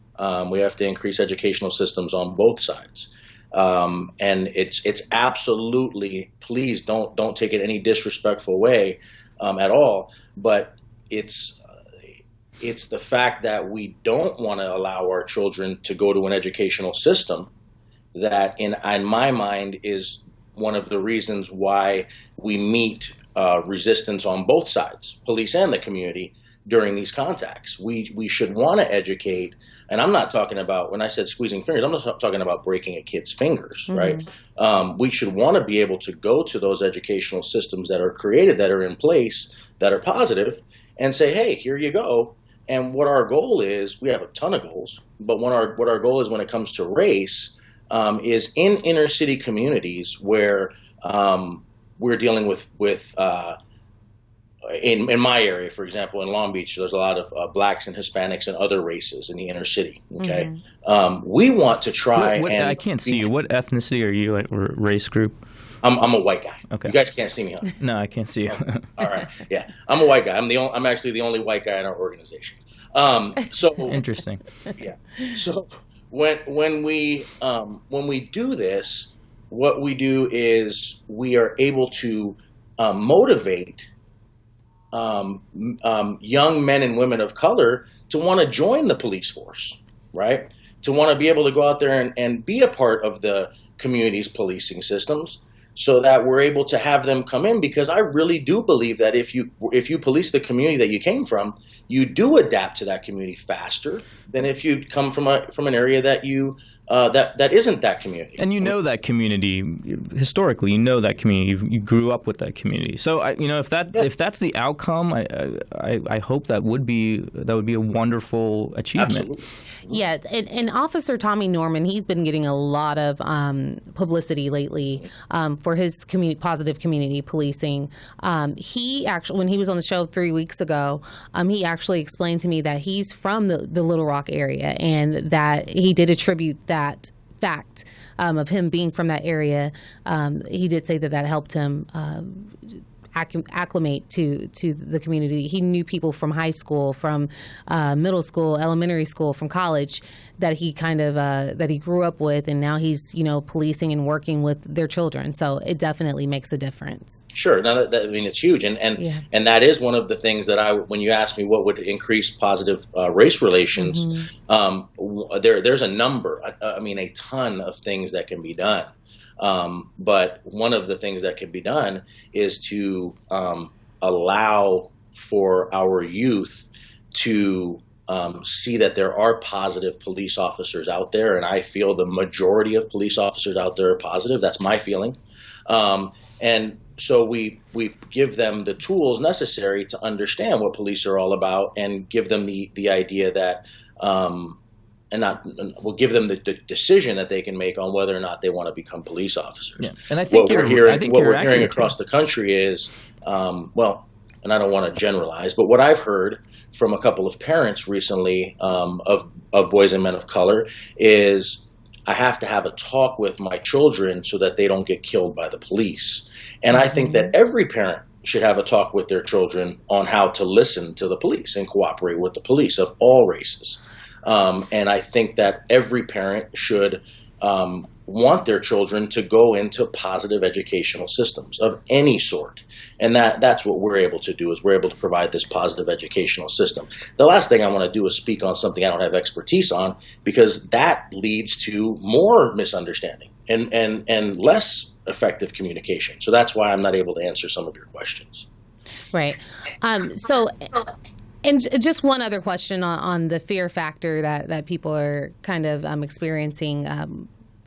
We have to increase educational systems on both sides. And it's absolutely, please don't take it any disrespectful way at all, but it's the fact that we don't want to allow our children to go to an educational system that in my mind is one of the reasons why we meet resistance on both sides, police and the community, during these contacts. We should want to educate, and I'm not talking about, when I said squeezing fingers, I'm not talking about breaking a kid's fingers, right? We should want to be able to go to those educational systems that are created, that are in place, that are positive, and say, hey, here you go. And what our goal is, we have a ton of goals, but what our goal is when it comes to race, is in inner city communities where we're dealing with in my area, for example, in Long Beach, there's a lot of blacks and Hispanics and other races in the inner city. Okay, we want to try. I can't see you. What ethnicity are you, or race group? I'm a white guy. Okay. You guys can't see me, huh? No, I can't see you. All right. Yeah, I'm a white guy. I'm actually the only white guy in our organization. So Interesting. Yeah. So when we do this, what we do is we are able to motivate young men and women of color to want to join the police force, right? To want to be able to go out there and be a part of the community's policing systems, so that we're able to have them come in, because I really do believe that if you police the community that you came from, you do adapt to that community faster than if you come from an area that you that isn't that community. And you know that community historically. You know that community. You grew up with that community. So if that's the outcome, I hope that would be a wonderful achievement. Absolutely. Yeah, and Officer Tommy Norman, he's been getting a lot of publicity lately for his positive community policing. He actually, when he was on the show 3 weeks ago, he actually explained to me that he's from the Little Rock area, and that he did attribute that fact of him being from that area. He did say that helped him acclimate to the community. He knew people from high school, from middle school, elementary school, from college, that he kind of that he grew up with, and now he's policing and working with their children. So it definitely makes a difference. Sure. Now I mean, it's huge, and that is one of the things that when you ask me what would increase positive race relations, there's a number. I mean, a ton of things that can be done. But one of the things that can be done is to allow for our youth to see that there are positive police officers out there, and I feel the majority of police officers out there are positive. That's my feeling. And so we give them the tools necessary to understand what police are all about, and give them the idea that we'll give them the decision that they can make on whether or not they want to become police officers. Yeah. And I think what we're hearing across the country is, and I don't want to generalize, but what I've heard from a couple of parents recently of boys and men of color is, I have to have a talk with my children so that they don't get killed by the police. And I think that every parent should have a talk with their children on how to listen to the police and cooperate with the police of all races. And I think that every parent should want their children to go into positive educational systems of any sort. And that's what we're able to do, is we're able to provide this positive educational system. The last thing I want to do is speak on something I don't have expertise on, because that leads to more misunderstanding and less effective communication. So that's why I'm not able to answer some of your questions. Right. And just one other question on the fear factor that people are kind of experiencing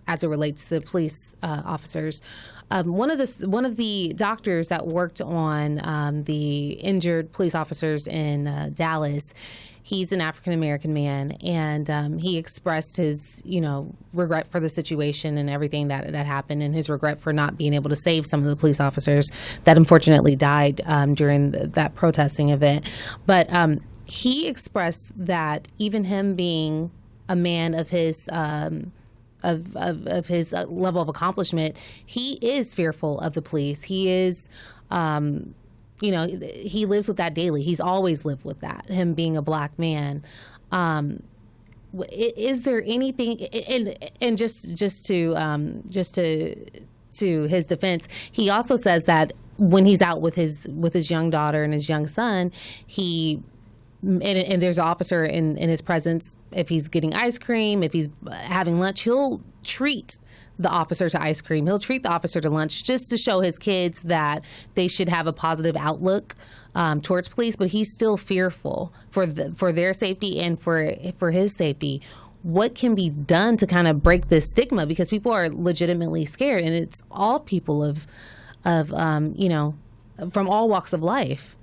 as it relates to police officers. One of the doctors that worked on the injured police officers in Dallas, he's an African American man, and he expressed his regret for the situation and everything that happened, and his regret for not being able to save some of the police officers that unfortunately died during that protesting event. But he expressed that even him being a man of his of his level of accomplishment, he is fearful of the police. He is, he lives with that daily. He's always lived with that, him being a black man. Is there anything, and just to his defense, he also says that when he's out with his young daughter and his young son, and there's an officer in his presence. If he's getting ice cream, if he's having lunch, he'll treat the officer to ice cream. He'll treat the officer to lunch just to show his kids that they should have a positive outlook towards police. But he's still fearful for their safety and for his safety. What can be done to kind of break this stigma? Because people are legitimately scared, and it's all people of from all walks of life.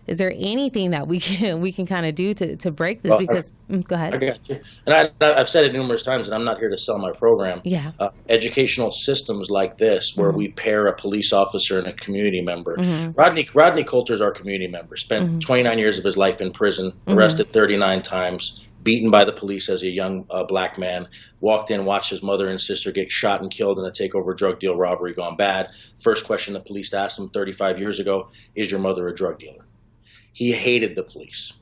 Is there anything that we can kind of do to break this? Well, go ahead. I got you. And I've said it numerous times, and I'm not here to sell my program. Yeah. Educational systems like this, where we pair a police officer and a community member. Mm-hmm. Rodney Coulter's our community member. Spent 29 years of his life in prison, arrested 39 times, beaten by the police as a young black man, walked in, watched his mother and sister get shot and killed in a takeover drug deal robbery gone bad. First question the police asked him 35 years ago, is your mother a drug dealer? He hated the police.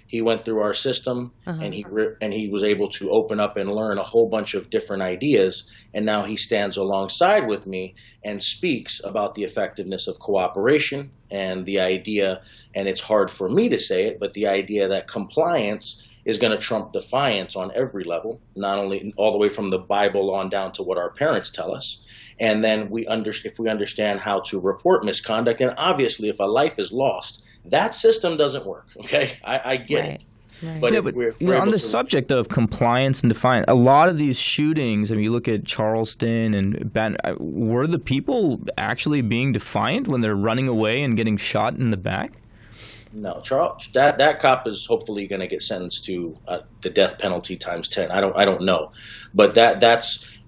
He went through our system, and he was able to open up and learn a whole bunch of different ideas. And now he stands alongside with me and speaks about the effectiveness of cooperation and the idea, and it's hard for me to say it, but the idea that compliance is going to trump defiance on every level, not only all the way from the Bible on down to what our parents tell us. And then if we understand how to report misconduct, and obviously if a life is lost, that system doesn't work. Okay, I get it. Right. But, on the subject of compliance and defiance, a lot of these shootings, I mean, you look at Charleston and were the people actually being defiant when they're running away and getting shot in the back? No, that cop is hopefully going to get sentenced to the death penalty times 10. I don't know, but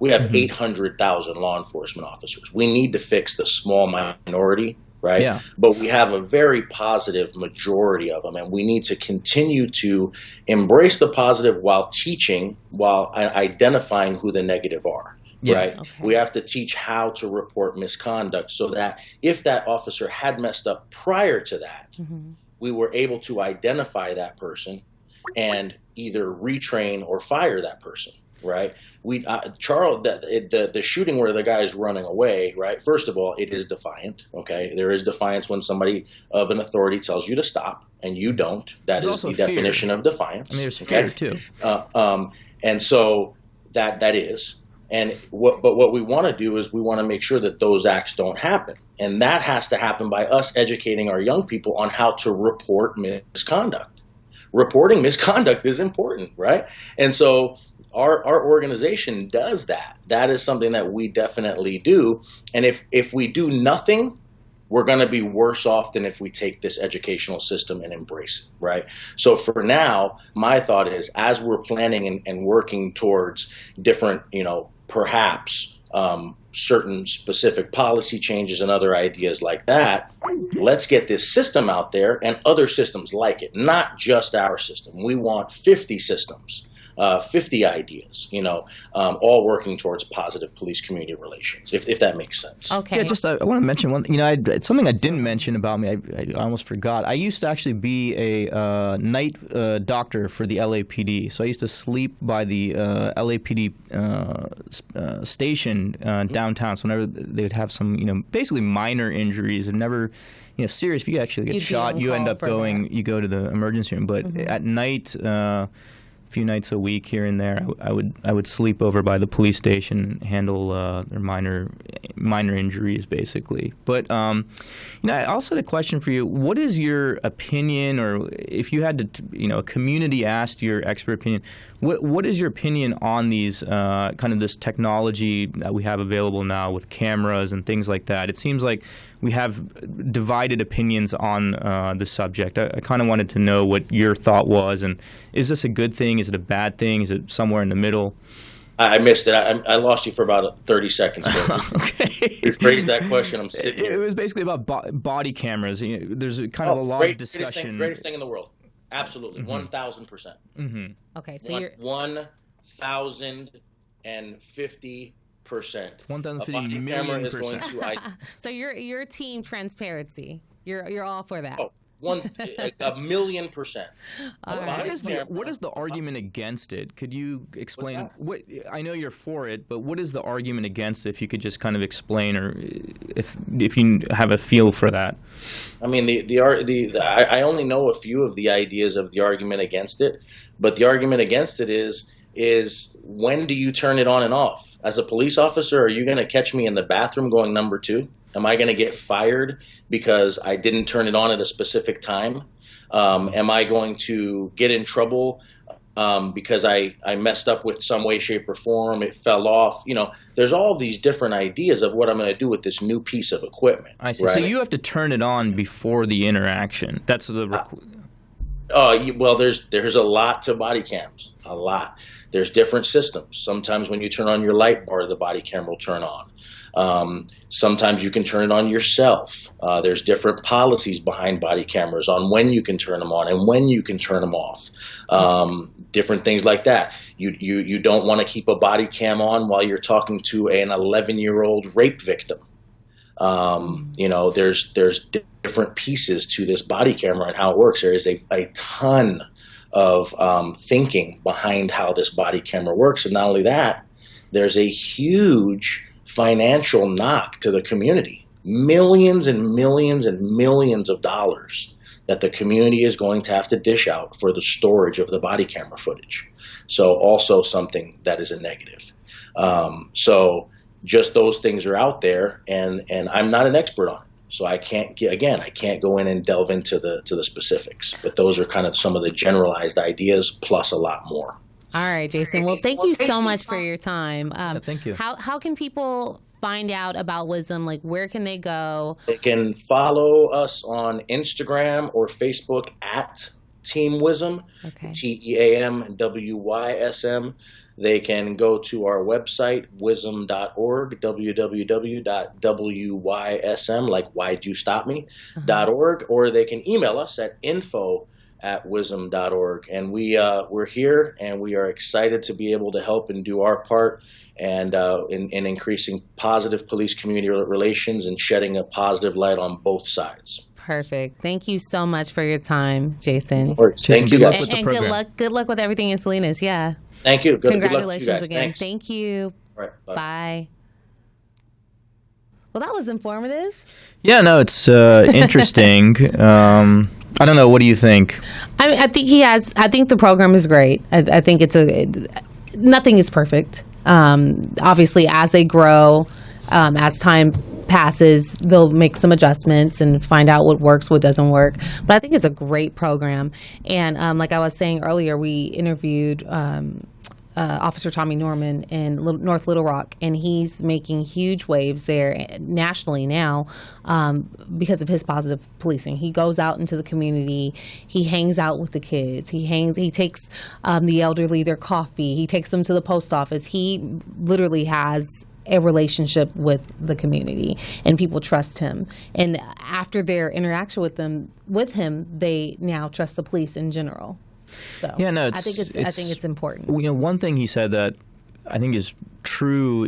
we have 800,000 law enforcement officers. We need to fix the small minority. Right. Yeah. But we have a very positive majority of them, and we need to continue to embrace the positive while identifying who the negative are. Yeah. Right. Okay. We have to teach how to report misconduct so that if that officer had messed up prior to that, we were able to identify that person and either retrain or fire that person. Right. Charles, the shooting where the guy's running away. Right. First of all, it is defiant. OK, there is defiance when somebody of an authority tells you to stop and you don't. That is the definition of defiance. I mean, there's fear too. And so that is. And what we want to do is we want to make sure that those acts don't happen. And that has to happen by us educating our young people on how to report misconduct. Reporting misconduct is important. Right. And so our organization does that. That is something that we definitely do. And if we do nothing we're going to be worse off than if we take this educational system and embrace it, right? So for now, my thought is, as we're planning and working towards different, perhaps certain specific policy changes and other ideas like that, let's get this system out there and other systems like it, not just our system. We want 50 systems. 50 ideas, all working towards positive police-community relations, if that makes sense. Okay. Yeah, I want to mention one. It's something I didn't mention about me. I almost forgot. I used to actually be a night doctor for the LAPD. So I used to sleep by the LAPD station downtown. So whenever they would have some, basically minor injuries, and never, serious. If you actually get shot, you end up you go to the emergency room. But at night. Few nights a week here and there, I would sleep over by the police station, handle their minor injuries, basically. But I also had a question for you. What is your opinion, or if you had to, a community asked your expert opinion, what is your opinion on these kind of this technology that we have available now with cameras and things like that? It seems like we have divided opinions on the subject. I kind of wanted to know what your thought was, and is this a good thing? Is it a bad thing? Is it somewhere in the middle? I missed it. I lost you for about 30 seconds. Okay. Rephrase that question. I'm sitting. It was basically about body cameras. There's kind of a lot of discussion. Greatest thing in the world. Absolutely. 1,000%. Mm-hmm. Okay. So you're 1,050%. 1,050 million percent. So you're team transparency. You're all for that. Oh, 1,000,000%. What is the argument against it? Could you explain? What I know you're for it, but what is the argument against it? If you could just kind of explain, or if you have a feel for that. I mean, I only know a few of the ideas of the argument against it, but the argument against it is when do you turn it on and off? As a police officer, are you going to catch me in the bathroom going number 2? Am I going to get fired because I didn't turn it on at a specific time? Am I going to get in trouble because I messed up with some way, shape, or form? It fell off. There's all these different ideas of what I'm going to do with this new piece of equipment. I see. Right? So you have to turn it on before the interaction. That's the. Well, there's a lot to body cams. A lot. There's different systems. Sometimes when you turn on your light bar, the body cam will turn on. Sometimes you can turn it on yourself. There's different policies behind body cameras on when you can turn them on and when you can turn them off. Different things like that. You don't want to keep a body cam on while you're talking to an 11-year-old rape victim. There's different pieces to this body camera and how it works. There is a ton of thinking behind how this body camera works. And not only that, there's a huge financial knock to the community. Millions and millions and millions of dollars that the community is going to have to dish out for the storage of the body camera footage. So also something that is a negative. So just those things are out there, and I'm not an expert on it. So I can't go in and delve into the specifics. But those are kind of some of the generalized ideas plus a lot more. All right, Jason. Well, thank you so much for your time. Thank you. How can people find out about Wisdom? Like, where can they go? They can follow us on Instagram or Facebook at Team Wisdom, Okay. TEAMWYSM. They can go to our website, wisdom.org, www.wysm, like why'd you stop me.org, or they can email us at info@wisdom.org. And we're here, and we are excited to be able to help and do our part and in increasing positive police-community relations and shedding a positive light on both sides. Perfect. Thank you so much for your time, Jason. Thank you, good luck guys. with the And program. good luck with everything in Salinas. Yeah. Thank you. Good luck to you Congratulations guys. again. Thanks. Thank you. All right, bye. Bye. Well, that was informative. Yeah, no, it's interesting. I don't know. What do you think? I mean, I think the program is great. I think nothing is perfect. Obviously, as they grow, as time passes, they'll make some adjustments and find out what works, what doesn't work. But I think it's a great program. And like I was saying earlier, we interviewed Officer Tommy Norman in North Little Rock, and he's making huge waves there nationally now because of his positive policing. He goes out into the community, he hangs out with the kids, he takes the elderly their coffee, he takes them to the post office. He literally has a relationship with the community, and people trust him. And after their interaction with him, they now trust the police in general. So yeah, no, I think it's important. You know, one thing he said that I think is true,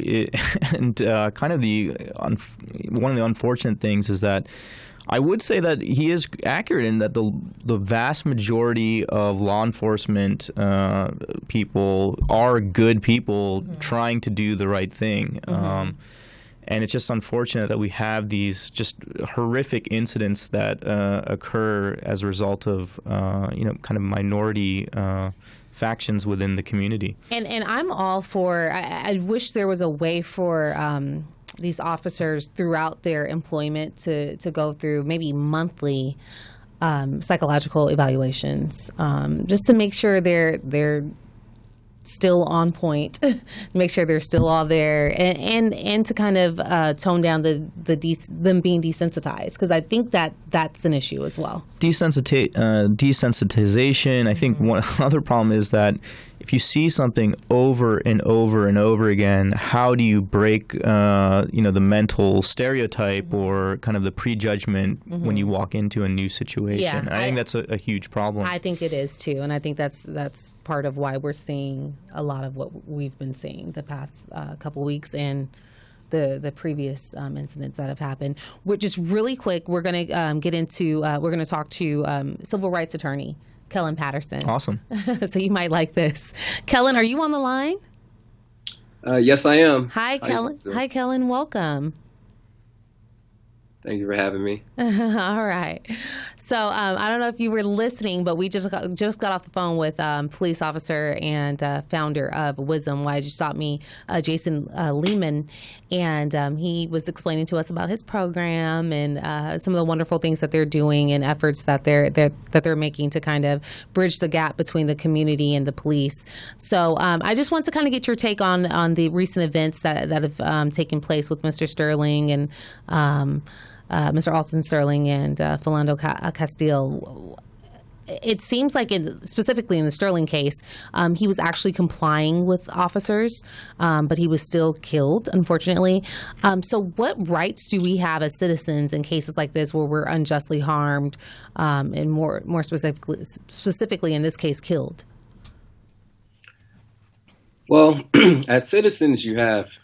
and kind of one of the unfortunate things is that I would say that he is accurate in that the vast majority of law enforcement people are good people trying to do the right thing. And it's just unfortunate that we have these just horrific incidents that occur as a result of kind of minority factions within the community. And I'm all for. I wish there was a way for these officers throughout their employment to go through maybe monthly psychological evaluations, just to make sure they're still on point, make sure they're still all there, and to kind of tone down them being desensitized, because I think that's an issue as well. Desensitization. I think one other problem is that if you see something over and over and over again, how do you break the mental stereotype or kind of the prejudgment when you walk into a new situation? Yeah, I think that's a huge problem. I think it is too, and I think that's part of why we're seeing a lot of what we've been seeing the past couple weeks and the previous incidents that have happened. We're just really quick. We're going to get into. We're going to talk to civil rights attorney Kellan Patterson. Awesome. So you might like this. Kellan, are you on the line? Yes, I am. Hi, Kellan. Hi, Kellan. Welcome. Thank you for having me. All right. So I don't know if you were listening, but we just got off the phone with police officer and founder of Wisdom Why Did You Stop Me, Jason Lehman, and he was explaining to us about his program and some of the wonderful things that they're doing and efforts that they're making to kind of bridge the gap between the community and the police. So I just want to kind of get your take on the recent events that have taken place with Mr. Sterling and Mr. Alton Sterling and Philando Castile. It seems like, specifically in the Sterling case, he was actually complying with officers, but he was still killed, unfortunately. So what rights do we have as citizens in cases like this where we're unjustly harmed and more specifically in this case, killed? Well, as citizens, you have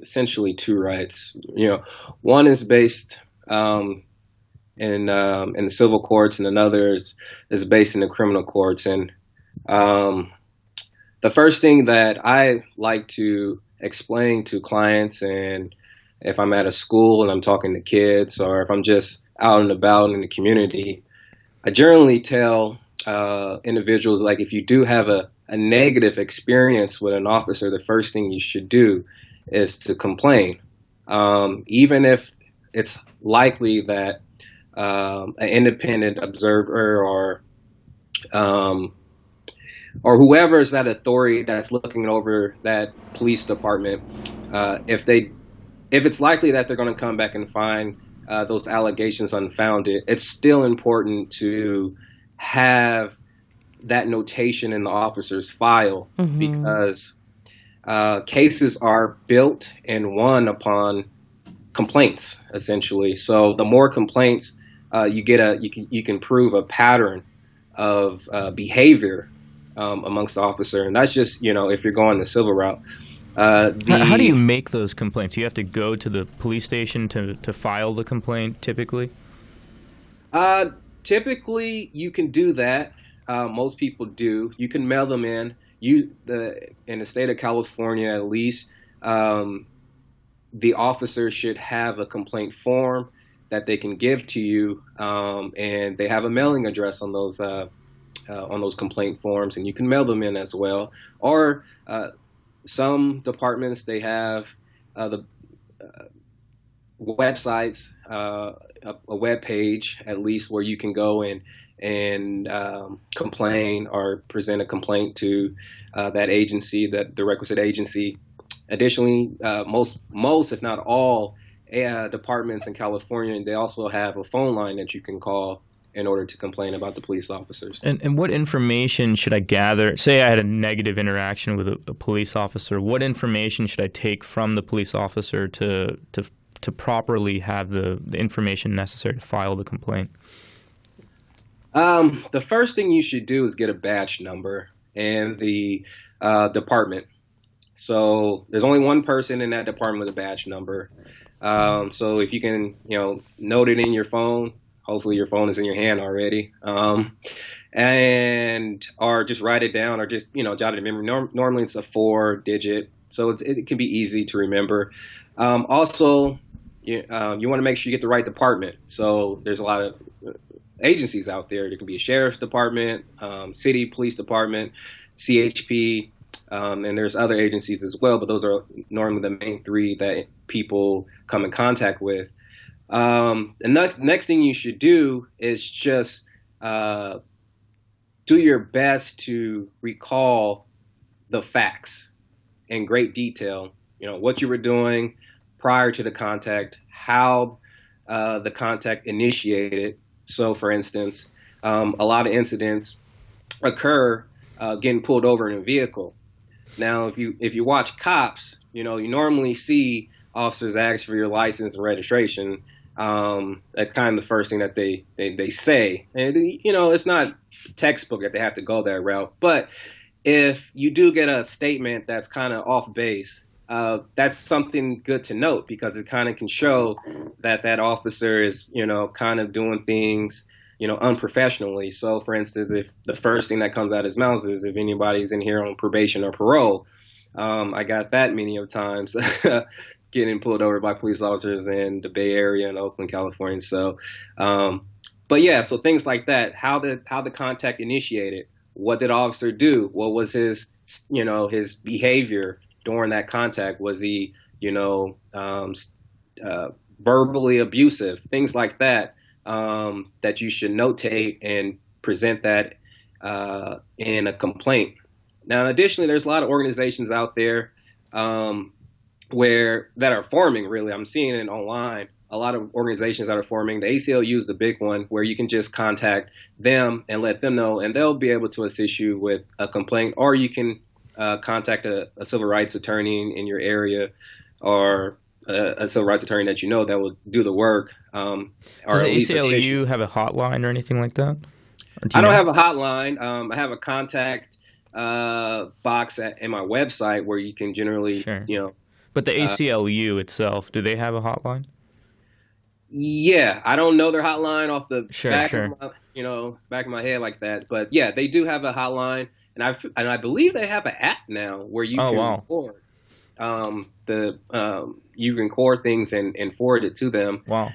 essentially two rights. One is based in the civil courts, and another is based in the criminal courts. And the first thing that I like to explain to clients, and if I'm at a school and I'm talking to kids, or if I'm just out and about in the community, I generally tell individuals, like, if you do have a negative experience with an officer, the first thing you should do is to complain, even if it's likely that an independent observer or whoever is that authority that's looking over that police department, if it's likely that they're going to come back and find those allegations unfounded, it's still important to have that notation in the officer's file, because cases are built and won upon complaints, essentially. So the more complaints you can prove a pattern of behavior amongst the officer, and that's just if you're going the civil route. How do you make those complaints? You have to go to the police station to file the complaint, typically? Typically, you can do that. Most people do. You can mail them in. In the state of California, at least, the officer should have a complaint form that they can give to you, and they have a mailing address on those complaint forms, and you can mail them in as well. Or some departments, they have the websites, a web page at least, where you can go and and complain or present a complaint to that agency, the requisite agency. Additionally, most, if not all, departments in California, they also have a phone line that you can call in order to complain about the police officers. And what information should I gather? Say I had a negative interaction with a police officer. What information should I take from the police officer to properly have the information necessary to file the complaint? The first thing you should do is get a badge number and the department. So there's only one person in that department with a badge number. So if you can, note it in your phone. Hopefully your phone is in your hand already, or just write it down, or just jot it in memory. Normally it's a 4-digit, so it can be easy to remember. Also, you want to make sure you get the right department. So there's a lot of agencies out there. There can be a sheriff's department, city police department, CHP, and there's other agencies as well. But those are normally the main 3 that people come in contact with. The next thing you should do is just do your best to recall the facts in great detail. What you were doing prior to the contact, how the contact initiated. So, for instance, a lot of incidents occur getting pulled over in a vehicle. Now, if you watch Cops, you normally see officers ask for your license and registration. That's kind of the first thing that they say. And, it's not textbook that they have to go that route. But if you do get a statement that's kind of off base, that's something good to note, because it kind of can show that officer is, kind of doing things, unprofessionally. So, for instance, if the first thing that comes out of his mouth is if anybody's in here on probation or parole, I got that many of times. Getting pulled over by police officers in the Bay Area and Oakland, California. So, but yeah, so things like that. How the contact initiated. What did officer do? What was his behavior during that contact? Was he, verbally abusive? Things like that. That you should notate and present that in a complaint. Now, additionally, there's a lot of organizations out there. That are forming, really. I'm seeing it online. A lot of organizations that are forming. The ACLU is the big one, where you can just contact them and let them know, and they'll be able to assist you with a complaint. Or you can contact a civil rights attorney in your area, or a civil rights attorney that that will do the work. Or does the ACLU have a hotline or anything like that? I don't have a hotline. I have a contact box in my website where you can generally, Sure. But the ACLU itself, do they have a hotline? Yeah, I don't know their hotline off the back of my head like that. But yeah, they do have a hotline, and I believe they have an app now where you can record you can record things and forward it to them. Wow.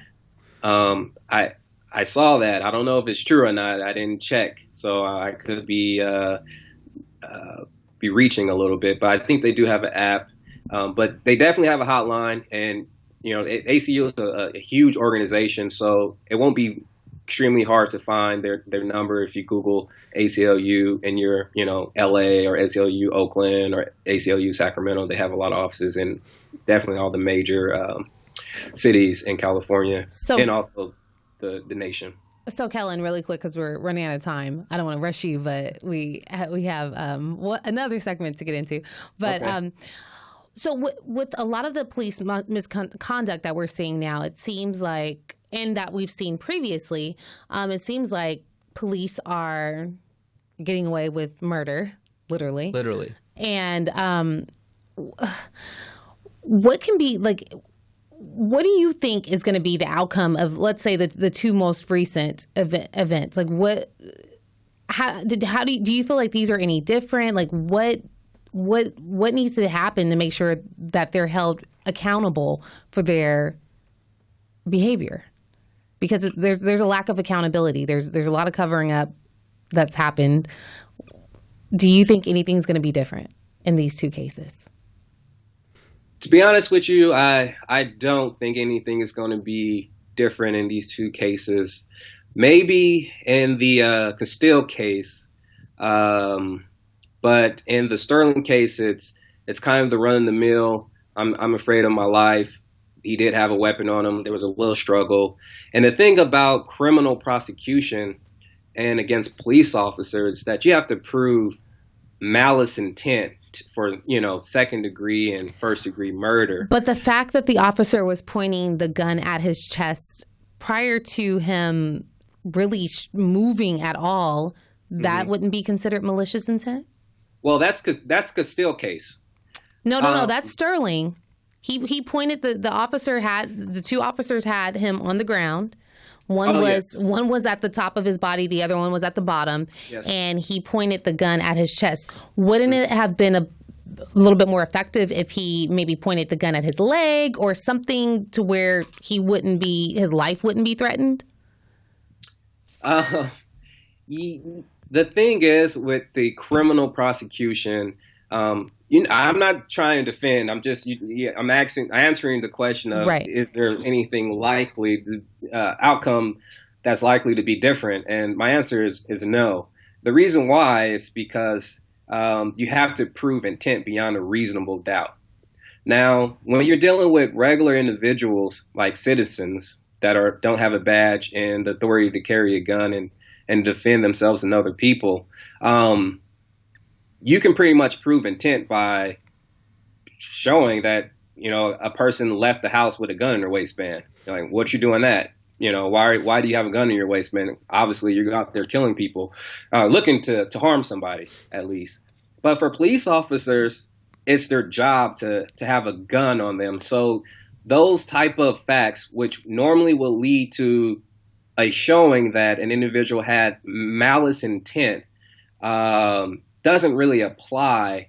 I saw that. I don't know if it's true or not. I didn't check, so I could be reaching a little bit. But I think they do have an app. But they definitely have a hotline, and ACU is a huge organization, so it won't be extremely hard to find their number if you Google ACLU in your LA, or ACLU Oakland, or ACLU Sacramento. They have a lot of offices in definitely all the major cities in California, and also the nation. So, Kellan, really quick, because we're running out of time. I don't want to rush you, but we have another segment to get into. But okay. So with a lot of the police misconduct that we're seeing now, it seems like, and that we've seen previously, it seems like police are getting away with murder, literally. Literally. And what can be, like, what do you think is going to be the outcome of, let's say, the 2 most recent events? Like, how do you feel like these are any different? Like, what needs to happen to make sure that they're held accountable for their behavior? Because there's a lack of accountability. There's a lot of covering up that's happened. Do you think anything's going to be different in these 2 cases? To be honest with you, I don't think anything is going to be different in these 2 cases. maybe in the Castile case, but in the Sterling case, it's kind of the run of the mill. I'm afraid of my life. He did have a weapon on him. There was a little struggle. And the thing about criminal prosecution and against police officers is that you have to prove malice intent for, second degree and first degree murder. But the fact that the officer was pointing the gun at his chest prior to him really moving at all, that wouldn't be considered malicious intent? Well, that's Castile case. No, that's Sterling. He pointed the two officers had him on the ground. One was at the top of his body, the other one was at the bottom, yes. And he pointed the gun at his chest. Wouldn't it have been a little bit more effective if he maybe pointed the gun at his leg or something to where his life wouldn't be threatened? The thing is with the criminal prosecution, I'm not trying to defend. I'm just I'm answering the question of Is there anything likely outcome that's likely to be different? And my answer is no. The reason why is because you have to prove intent beyond a reasonable doubt. Now, when you're dealing with regular individuals like citizens that don't have a badge and the authority to carry a gun and defend themselves and other people, you can pretty much prove intent by showing that, a person left the house with a gun in their waistband. Like, what you doing that? Why do you have a gun in your waistband? Obviously, you're out there killing people, looking to harm somebody, at least. But for police officers, it's their job to have a gun on them. So those type of facts, which normally will lead to a showing that an individual had malice intent, doesn't really apply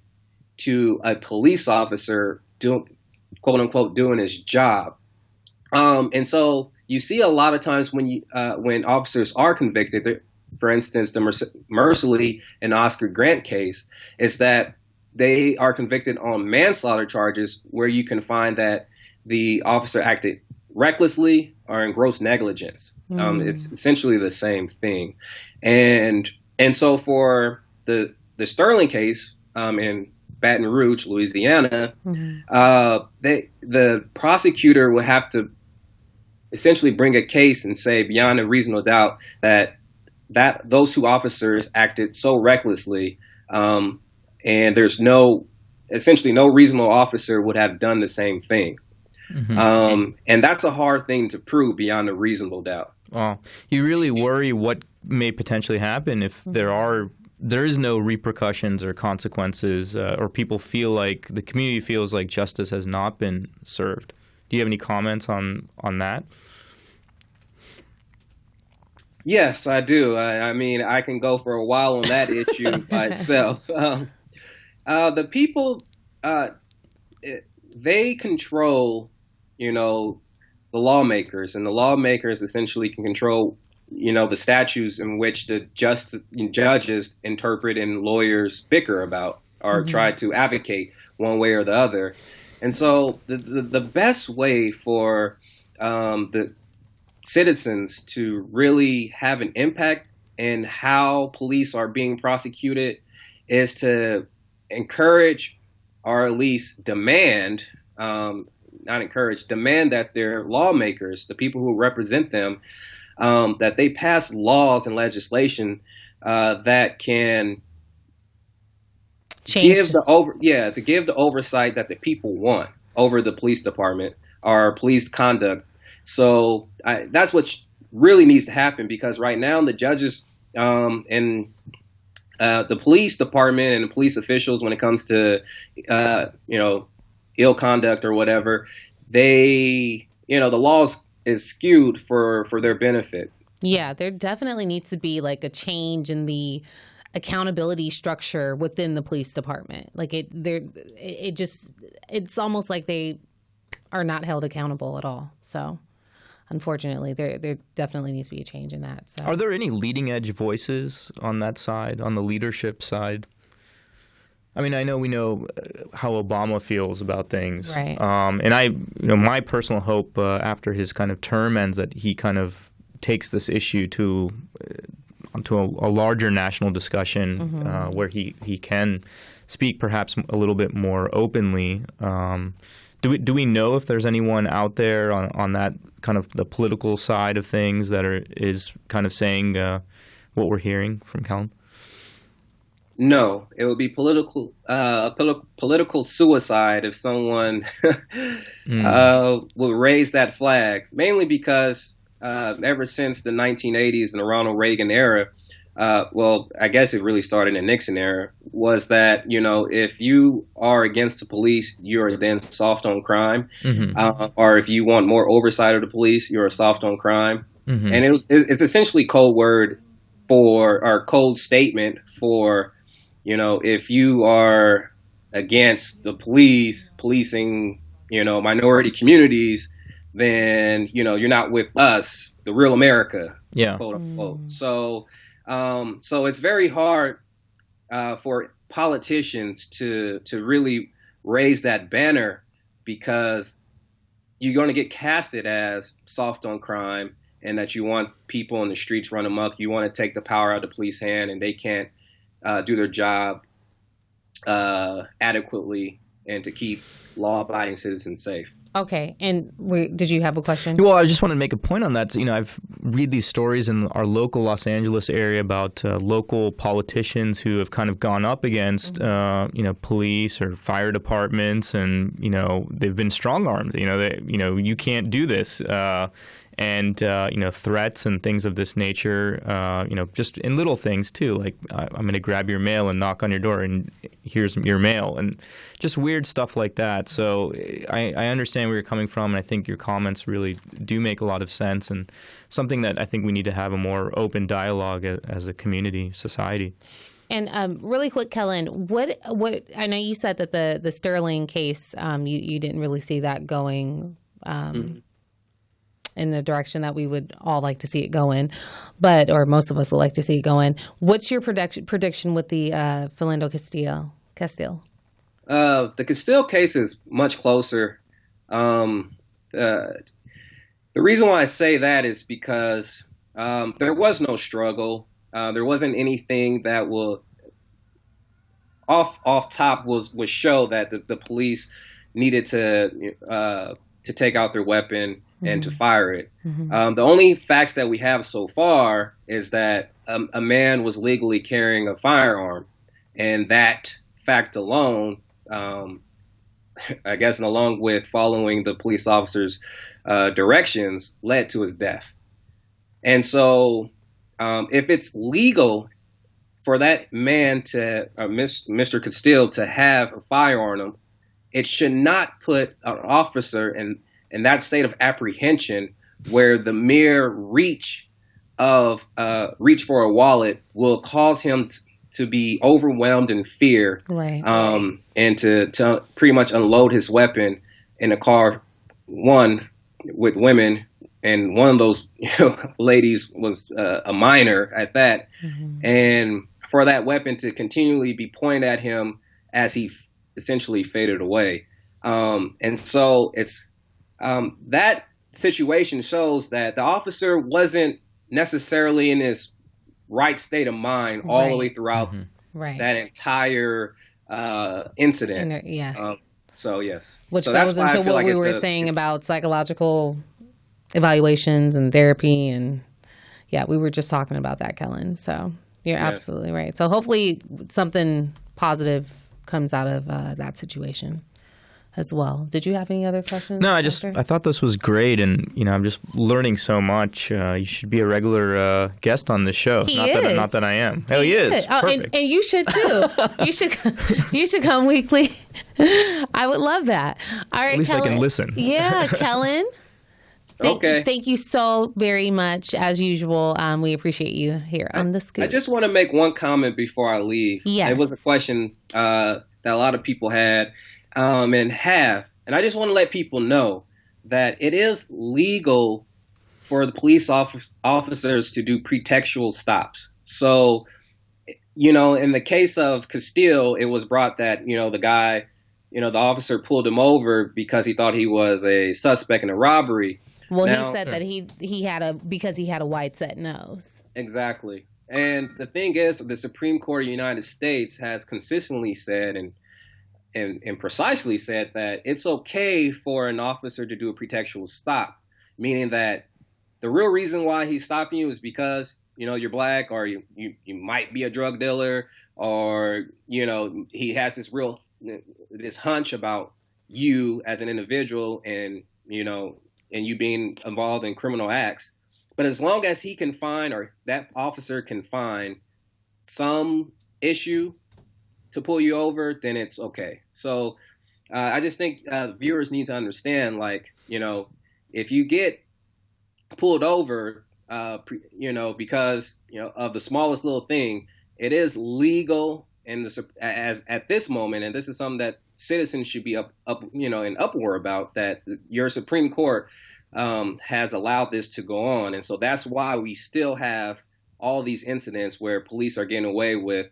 to a police officer quote unquote doing his job. And so you see a lot of times when officers are convicted, for instance, the Mercilessly and Oscar Grant case, is that they are convicted on manslaughter charges where you can find that the officer acted recklessly or in gross negligence. It's essentially the same thing. And so for the Sterling case in Baton Rouge, Louisiana, the prosecutor would have to essentially bring a case and say beyond a reasonable doubt that those two officers acted so recklessly, and there's essentially no reasonable officer would have done the same thing. And that's a hard thing to prove beyond a reasonable doubt. Well, you really worry what may potentially happen if there is no repercussions or consequences, or the community feels like justice has not been served. Do you have any comments on that? Yes, I do. I mean, I can go for a while on that issue by itself. The people, they control, the lawmakers, and the lawmakers essentially can control the statutes in which the judges interpret and lawyers bicker about or try to advocate one way or the other. And so the best way for the citizens to really have an impact in how police are being prosecuted is to encourage, or at least demand, demand that their lawmakers, the people who represent them, that they pass laws and legislation that can give the oversight that the people want over the police department or police conduct. So that's what really needs to happen, because right now the judges and the police department and the police officials, when it comes to ill conduct or whatever, the laws is skewed for their benefit. Yeah, there definitely needs to be like a change in the accountability structure within the police department. Like it's almost like they are not held accountable at all. So unfortunately, there definitely needs to be a change in that. So. Are there any leading edge voices on that side, on the leadership side? I mean, we know how Obama feels about things, right? And my personal hope after his kind of term ends that he kind of takes this issue to a larger national discussion where he can speak perhaps a little bit more openly. Do we know if there's anyone out there on that kind of the political side of things that is kind of saying what we're hearing from Kellan? No, it would be political suicide if someone would raise that flag. Mainly because ever since the 1980s and the Ronald Reagan era, well, I guess it really started in the Nixon era, was that, if you are against the police, you're then soft on crime. Or if you want more oversight of the police, you're a soft on crime. And it's essentially code word or code statement for, if you are against the policing, minority communities, then, you're not with us, the real America, quote unquote. So it's very hard for politicians to really raise that banner, because you're going to get casted as soft on crime, and that you want people in the streets run amok. You want to take the power out of the police hand, and they can't do their job adequately and to keep law-abiding citizens safe. Okay, and did you have a question? Well, I just wanted to make a point on that. I've read these stories in our local Los Angeles area about local politicians who have kind of gone up against, police or fire departments, and they've been strong-armed. You can't do this. And threats and things of this nature, just in little things too, like I'm going to grab your mail and knock on your door and here's your mail, and just weird stuff like that. So I understand where you're coming from, and I think your comments really do make a lot of sense, and something that I think we need to have a more open dialogue as a community, society. And really quick, Kellan, what I know you said that the Sterling case, you didn't really see that going in the direction that we would all like to see it go in, or most of us would like to see it go in. What's your prediction with the Philando Castile? The Castile case is much closer. The reason why I say that is because there was no struggle. There wasn't anything that will off top would show that the police needed to take out their weapon and to fire it. The only facts that we have so far is that a man was legally carrying a firearm, and that fact alone, I guess, and along with following the police officer's directions, led to his death. And so if it's legal for that man Mr. Castile, to have a firearm on him, it should not put an officer in that state of apprehension where the mere reach for a wallet will cause him to be overwhelmed in fear, right. And to pretty much unload his weapon in a car, one with women, and one of those ladies was a minor at that, and for that weapon to continually be pointed at him as he essentially faded away. And so it's that situation shows that the officer wasn't necessarily in his right state of mind all the way throughout that entire incident. So yes, which goes into what we were saying about psychological evaluations and therapy, and we were just talking about that, Kellan. So you're absolutely right. So hopefully something positive comes out of that situation as well. Did you have any other questions? No, I thought this was great, and I'm just learning so much. You should be a regular guest on this show. Not that I am. Oh, he is. Perfect. And you should too. you should come weekly. I would love that. All right, at least Kellan, I can listen. Yeah, Kellan. Thank you so very much, as usual. We appreciate you here on The Scoop. I just want to make one comment before I leave. Yes. It was a question that a lot of people had and have. And I just want to let people know that it is legal for the police officers to do pretextual stops. So, in the case of Castile, it was brought that, the guy, the officer pulled him over because he thought he was a suspect in a robbery. Well, Now, he said that he had because he had a wide set nose. Exactly. And the thing is, the Supreme Court of the United States has consistently said and precisely said that it's okay for an officer to do a pretextual stop, meaning that the real reason why he's stopping you is because, you're black, or you might be a drug dealer, or, he has this hunch about you as an individual and you being involved in criminal acts. But as long as he can find, or that officer can find, some issue to pull you over, then it's okay. So I just think viewers need to understand, if you get pulled over, because of the smallest little thing, it is legal, and as at this moment, and this is something that citizens should be up in uproar about, that your Supreme Court has allowed this to go on. And so that's why we still have all these incidents where police are getting away with,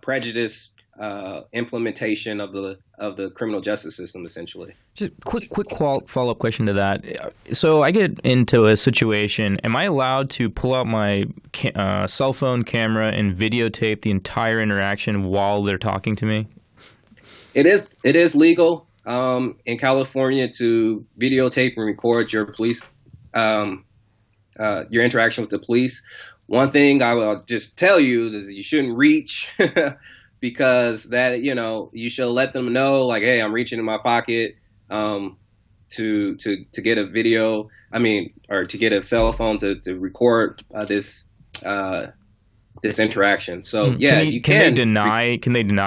prejudice, implementation of the criminal justice system, essentially. Just quick follow-up question to that. So I get into a situation. Am I allowed to pull out my cell phone camera and videotape the entire interaction while they're talking to me? It is legal in California to videotape and record your police, your interaction with the police. One thing I will just tell you is that you shouldn't reach because that, you should let them know, like, hey, I'm reaching in my pocket to get a video. Or to get a cell phone to record this interaction. So can they deny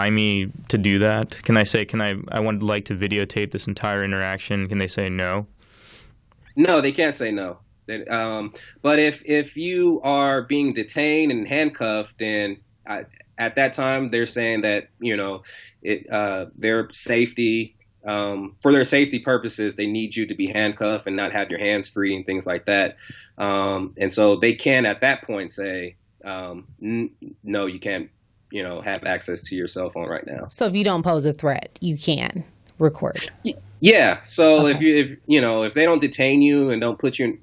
me to do that? Can I say, I would like to videotape this entire interaction? Can they say no? No, they can't say no. But if you are being detained and handcuffed, then at that time they're saying that their safety, for their safety purposes, they need you to be handcuffed and not have your hands free and things like that. And so they can at that point say, no, you can't, have access to your cell phone right now. So if you don't pose a threat, you can record. Yeah. So Okay. if they don't detain you and don't put you in,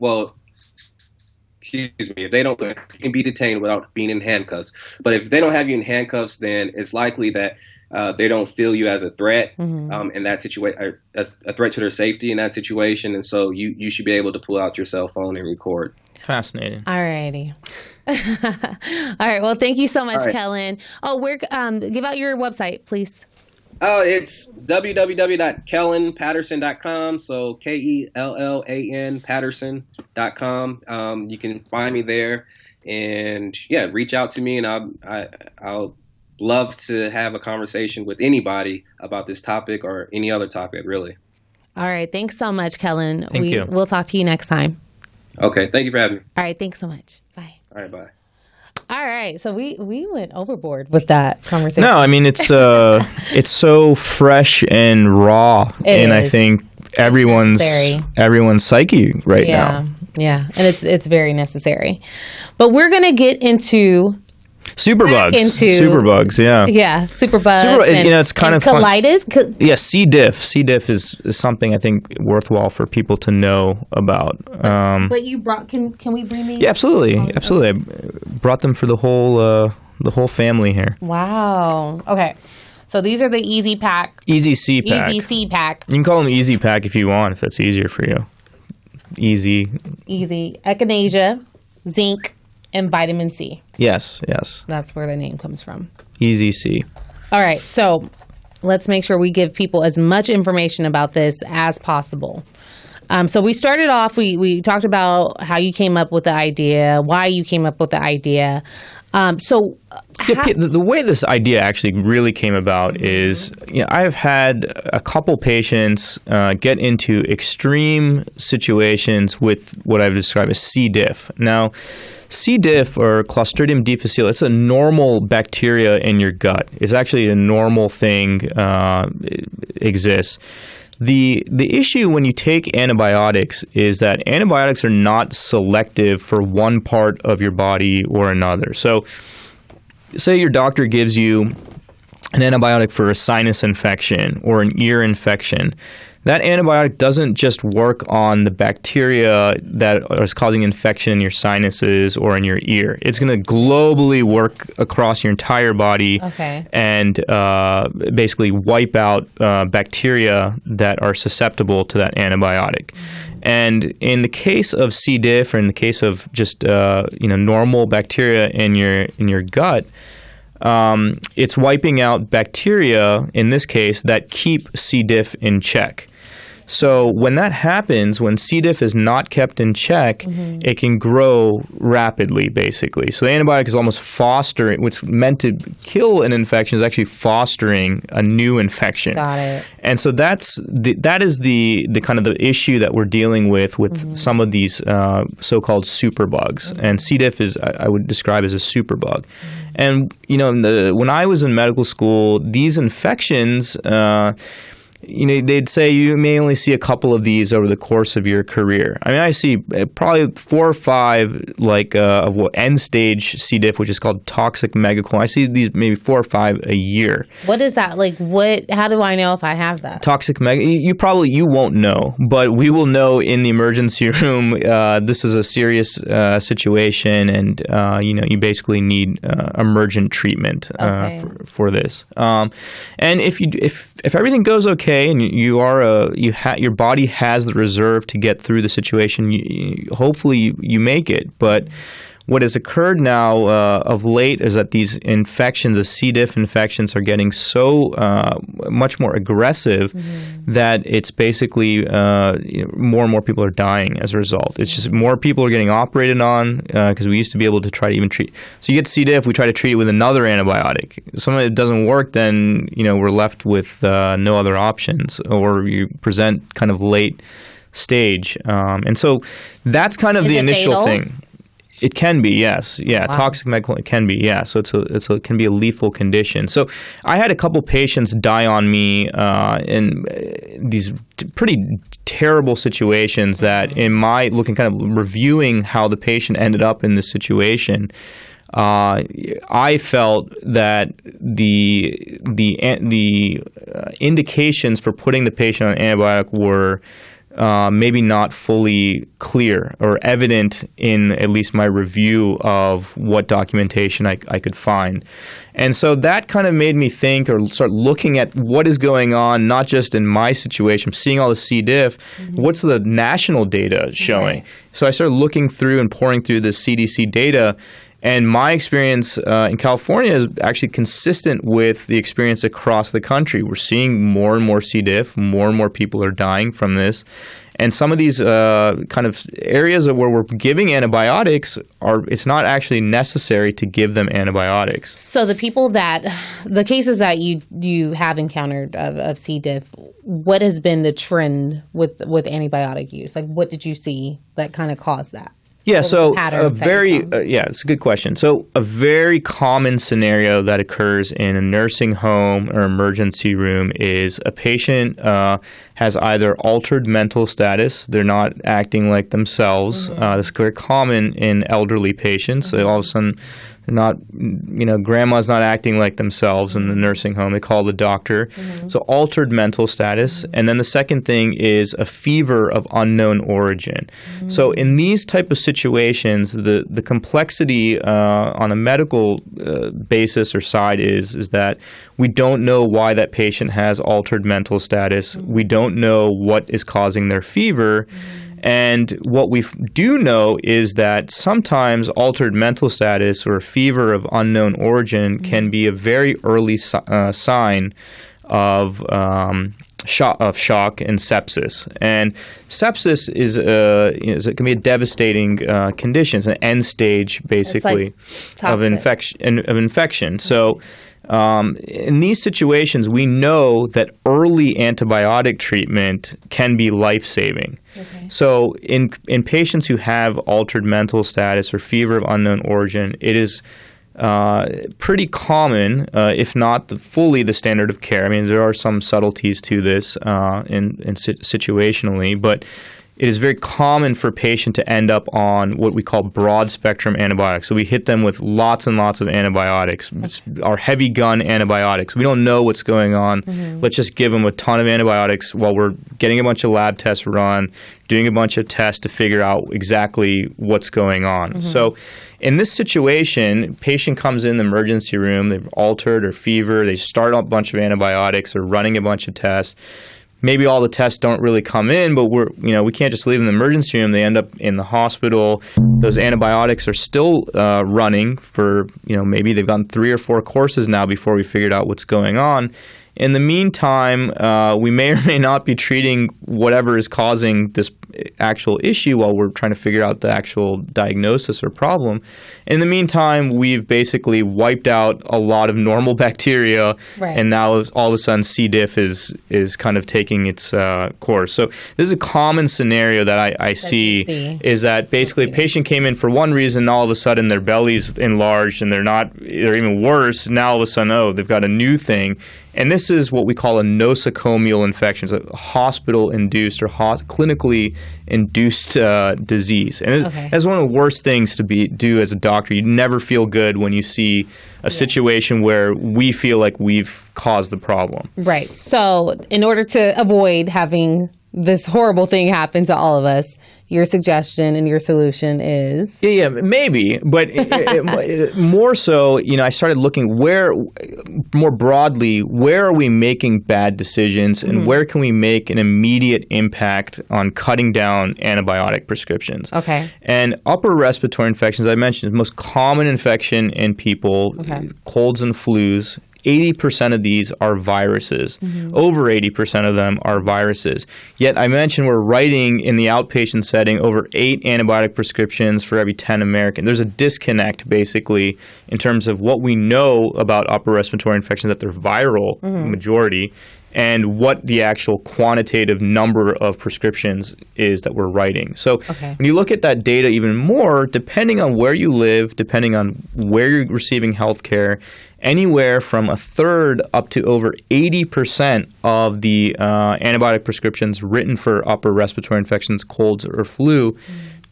if they don't, you can be detained without being in handcuffs. But if they don't have you in handcuffs, then it's likely that they don't feel you as a threat in that situation, a threat to their safety in that situation. And so you should be able to pull out your cell phone and record. Fascinating. All righty. All right. Well, thank you so much, Kellan. Oh, give out your website, please. Oh, it's www.kellanpatterson.com. So KELLAN Patterson.com. You can find me there, and reach out to me, and I'll love to have a conversation with anybody about this topic or any other topic, really. All right. Thanks so much, Kellan. Thank you. We'll talk to you next time. Okay. Thank you for having me. All right. Thanks so much. Bye. All right. Bye. All right, so we went overboard with that conversation. No, it's so fresh and raw, I think everyone's psyche right now. Yeah, and it's very necessary. But we're gonna get into superbugs. Yeah, superbugs. It's kind of colitis. C. diff. C. diff is something I think worthwhile for people to know about. But you brought. Can we bring these? Yeah, absolutely. I brought them for the whole family here. Wow. Okay. So these are the Easy Pack. Easy C Pack. Easy C Pack. You can call them Easy Pack if you want, if that's easier for you. Easy. Echinacea, zinc, and vitamin C. Yes. That's where the name comes from. Easy C. All right, so let's make sure we give people as much information about this as possible. So we started off, we talked about how you came up with the idea, why you came up with the idea. The way this idea actually really came about is, I've had a couple patients get into extreme situations with what I've described as C. diff. Now, C. diff, or Clostridium difficile, it's a normal bacteria in your gut. It's actually a normal thing, it exists. The issue when you take antibiotics is that antibiotics are not selective for one part of your body or another. So say your doctor gives you an antibiotic for a sinus infection or an ear infection. that antibiotic doesn't just work on the bacteria that is causing infection in your sinuses or in your ear. It's going to globally work across your entire body and basically wipe out bacteria that are susceptible to that antibiotic. And in the case of C. diff, or in the case of just normal bacteria in your gut, it's wiping out bacteria, in this case, that keep C. diff in check. So when that happens, when C. diff is not kept in check, it can grow rapidly, basically. So the antibiotic is almost fostering, what's meant to kill an infection is actually fostering a new infection. Got it. And so that is the kind of the issue that we're dealing with some of these so-called superbugs. And C. diff is, I would describe as a superbug. And, when I was in medical school, these infections, they'd say you may only see a couple of these over the course of your career. I mean, I see probably 4 or 5 of what end-stage C. diff, which is called toxic megacolon. I see these maybe 4 or 5 a year. What is that? How do I know if I have that? Toxic you won't know, but we will know in the emergency room. This is a serious situation, and you basically need emergent treatment for this. And if everything goes okay, and your body has the reserve to get through the situation, hopefully you make it. But what has occurred now of late is that these infections, the C. diff infections, are getting so much more aggressive that it's basically more and more people are dying as a result. It's just more people are getting operated on because we used to be able to try to even treat. So you get C. diff, we try to treat it with another antibiotic. Something that doesn't work, then we're left with no other options, or you present kind of late stage. And so that's kind of the initial fatal? thing. It can be, yes. Yeah, wow. Toxic megacolon, it can be, yeah. So it can be a lethal condition. So I had a couple patients die on me in these pretty terrible situations that in my kind of reviewing how the patient ended up in this situation, I felt that the indications for putting the patient on antibiotic were maybe not fully clear or evident in at least my review of what documentation I could find. And so that kind of made me think or start looking at what is going on, not just in my situation. I'm seeing all the C. diff. What's the national data showing? So I started looking through and pouring through the CDC data. And my experience in California is actually consistent with the experience across the country. We're seeing more and more C. diff. More and more people are dying from this. And some of these kind of areas where we're giving antibiotics, it's not actually necessary to give them antibiotics. So the cases that you have encountered of C. diff, what has been the trend with antibiotic use? What did you see that kind of caused that? Yeah, so it's a good question. So a very common scenario that occurs in a nursing home or emergency room is a patient has either altered mental status, they're not acting like themselves. This is very common in elderly patients. They all of a sudden not, grandma's not acting like themselves in the nursing home. They call the doctor. So altered mental status. And then the second thing is a fever of unknown origin. So in these type of situations, the complexity on a medical basis or side is that we don't know why that patient has altered mental status. We don't know what is causing their fever. And what we do know is that sometimes altered mental status or fever of unknown origin can be a very early sign of shock and sepsis. And sepsis it can be a devastating condition. It's an end stage, basically, of infection. So in these situations, we know that early antibiotic treatment can be life-saving. So in patients who have altered mental status or fever of unknown origin, it is pretty common, if not fully the standard of care. I mean, there are some subtleties to this situationally, but it is very common for a patient to end up on what we call broad spectrum antibiotics. So we hit them with lots and lots of antibiotics, our heavy gun antibiotics. We don't know what's going on. Let's just give them a ton of antibiotics while we're getting a bunch of lab tests run, doing a bunch of tests to figure out exactly what's going on. So in this situation, patient comes in the emergency room, they've altered or fever, they start a bunch of antibiotics, they're running a bunch of tests. Maybe all the tests don't really come in, but we can't just leave them in the emergency room. They end up in the hospital. Those antibiotics are still running for, maybe they've gone 3 or 4 courses now before we figured out what's going on. In the meantime, we may or may not be treating whatever is causing this actual issue while we're trying to figure out the actual diagnosis or problem. In the meantime, we've basically wiped out a lot of normal bacteria, and now all of a sudden C. diff is kind of taking its course. So this is a common scenario that I see, is that basically a patient came in for one reason, all of a sudden their belly's enlarged and they're even worse. Now all of a sudden, they've got a new thing. And this is what we call a nosocomial infection, so a hospital-induced or clinically induced disease. And that's one of the worst things to do as a doctor. You never feel good when you see a situation where we feel like we've caused the problem. Right. So in order to avoid having this horrible thing happen to all of us, your suggestion and your solution is? Yeah, maybe. But more so, I started looking more broadly, where are we making bad decisions and where can we make an immediate impact on cutting down antibiotic prescriptions? Okay. And upper respiratory infections, I mentioned, the most common infection in people, colds and flus. 80% of these are viruses. Over 80% of them are viruses. Yet I mentioned we're writing in the outpatient setting over 8 antibiotic prescriptions for every 10 Americans. There's a disconnect basically in terms of what we know about upper respiratory infections, that they're viral, majority, and what the actual quantitative number of prescriptions is that we're writing. So when you look at that data even more, depending on where you live, depending on where you're receiving health care, anywhere from a third up to over 80% of the antibiotic prescriptions written for upper respiratory infections, colds or flu,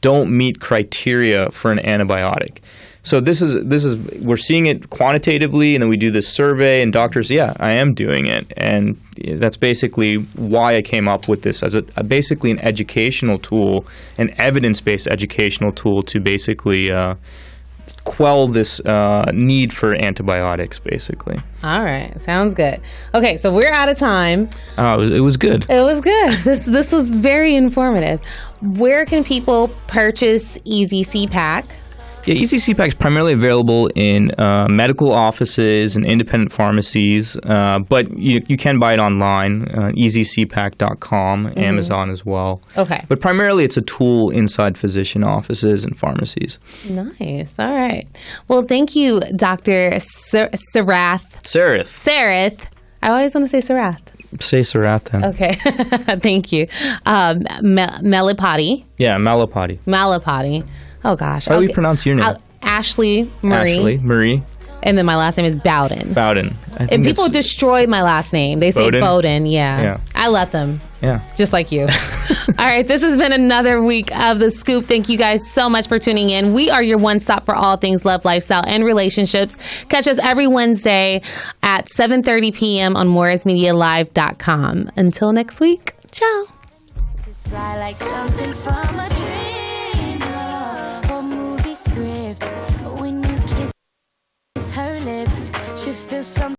don't meet criteria for an antibiotic. So this is we're seeing it quantitatively, and then we do this survey, and doctors, I am doing it, and that's basically why I came up with this as basically an educational tool, an evidence-based educational tool to basically quell this need for antibiotics, basically. All right, sounds good. Okay, so we're out of time. It was good. It was good. This was very informative. Where can people purchase Easy CPAC? Yeah, Easy CPAC is primarily available in medical offices and independent pharmacies, but you can buy it online, easycpac.com, Amazon as well. Okay. But primarily it's a tool inside physician offices and pharmacies. Nice. All right. Well, thank you, Dr. Sarath. Sarath. I always want to say Sarath. Say Sarath then. Okay. Thank you. Malepati. Yeah, Malepati. Oh, gosh. How do we pronounce your name? Ashley Marie. And then my last name is Bowden. And people destroy my last name. They say Bowden. Yeah. I let them. Yeah. Just like you. All right. This has been another week of The Scoop. Thank you guys so much for tuning in. We are your one stop for all things love, lifestyle, and relationships. Catch us every Wednesday at 7:30 p.m. on MorrisMediaLive.com. Until next week. Ciao. Just fly like something from a dream. When you kiss her lips, she feels something.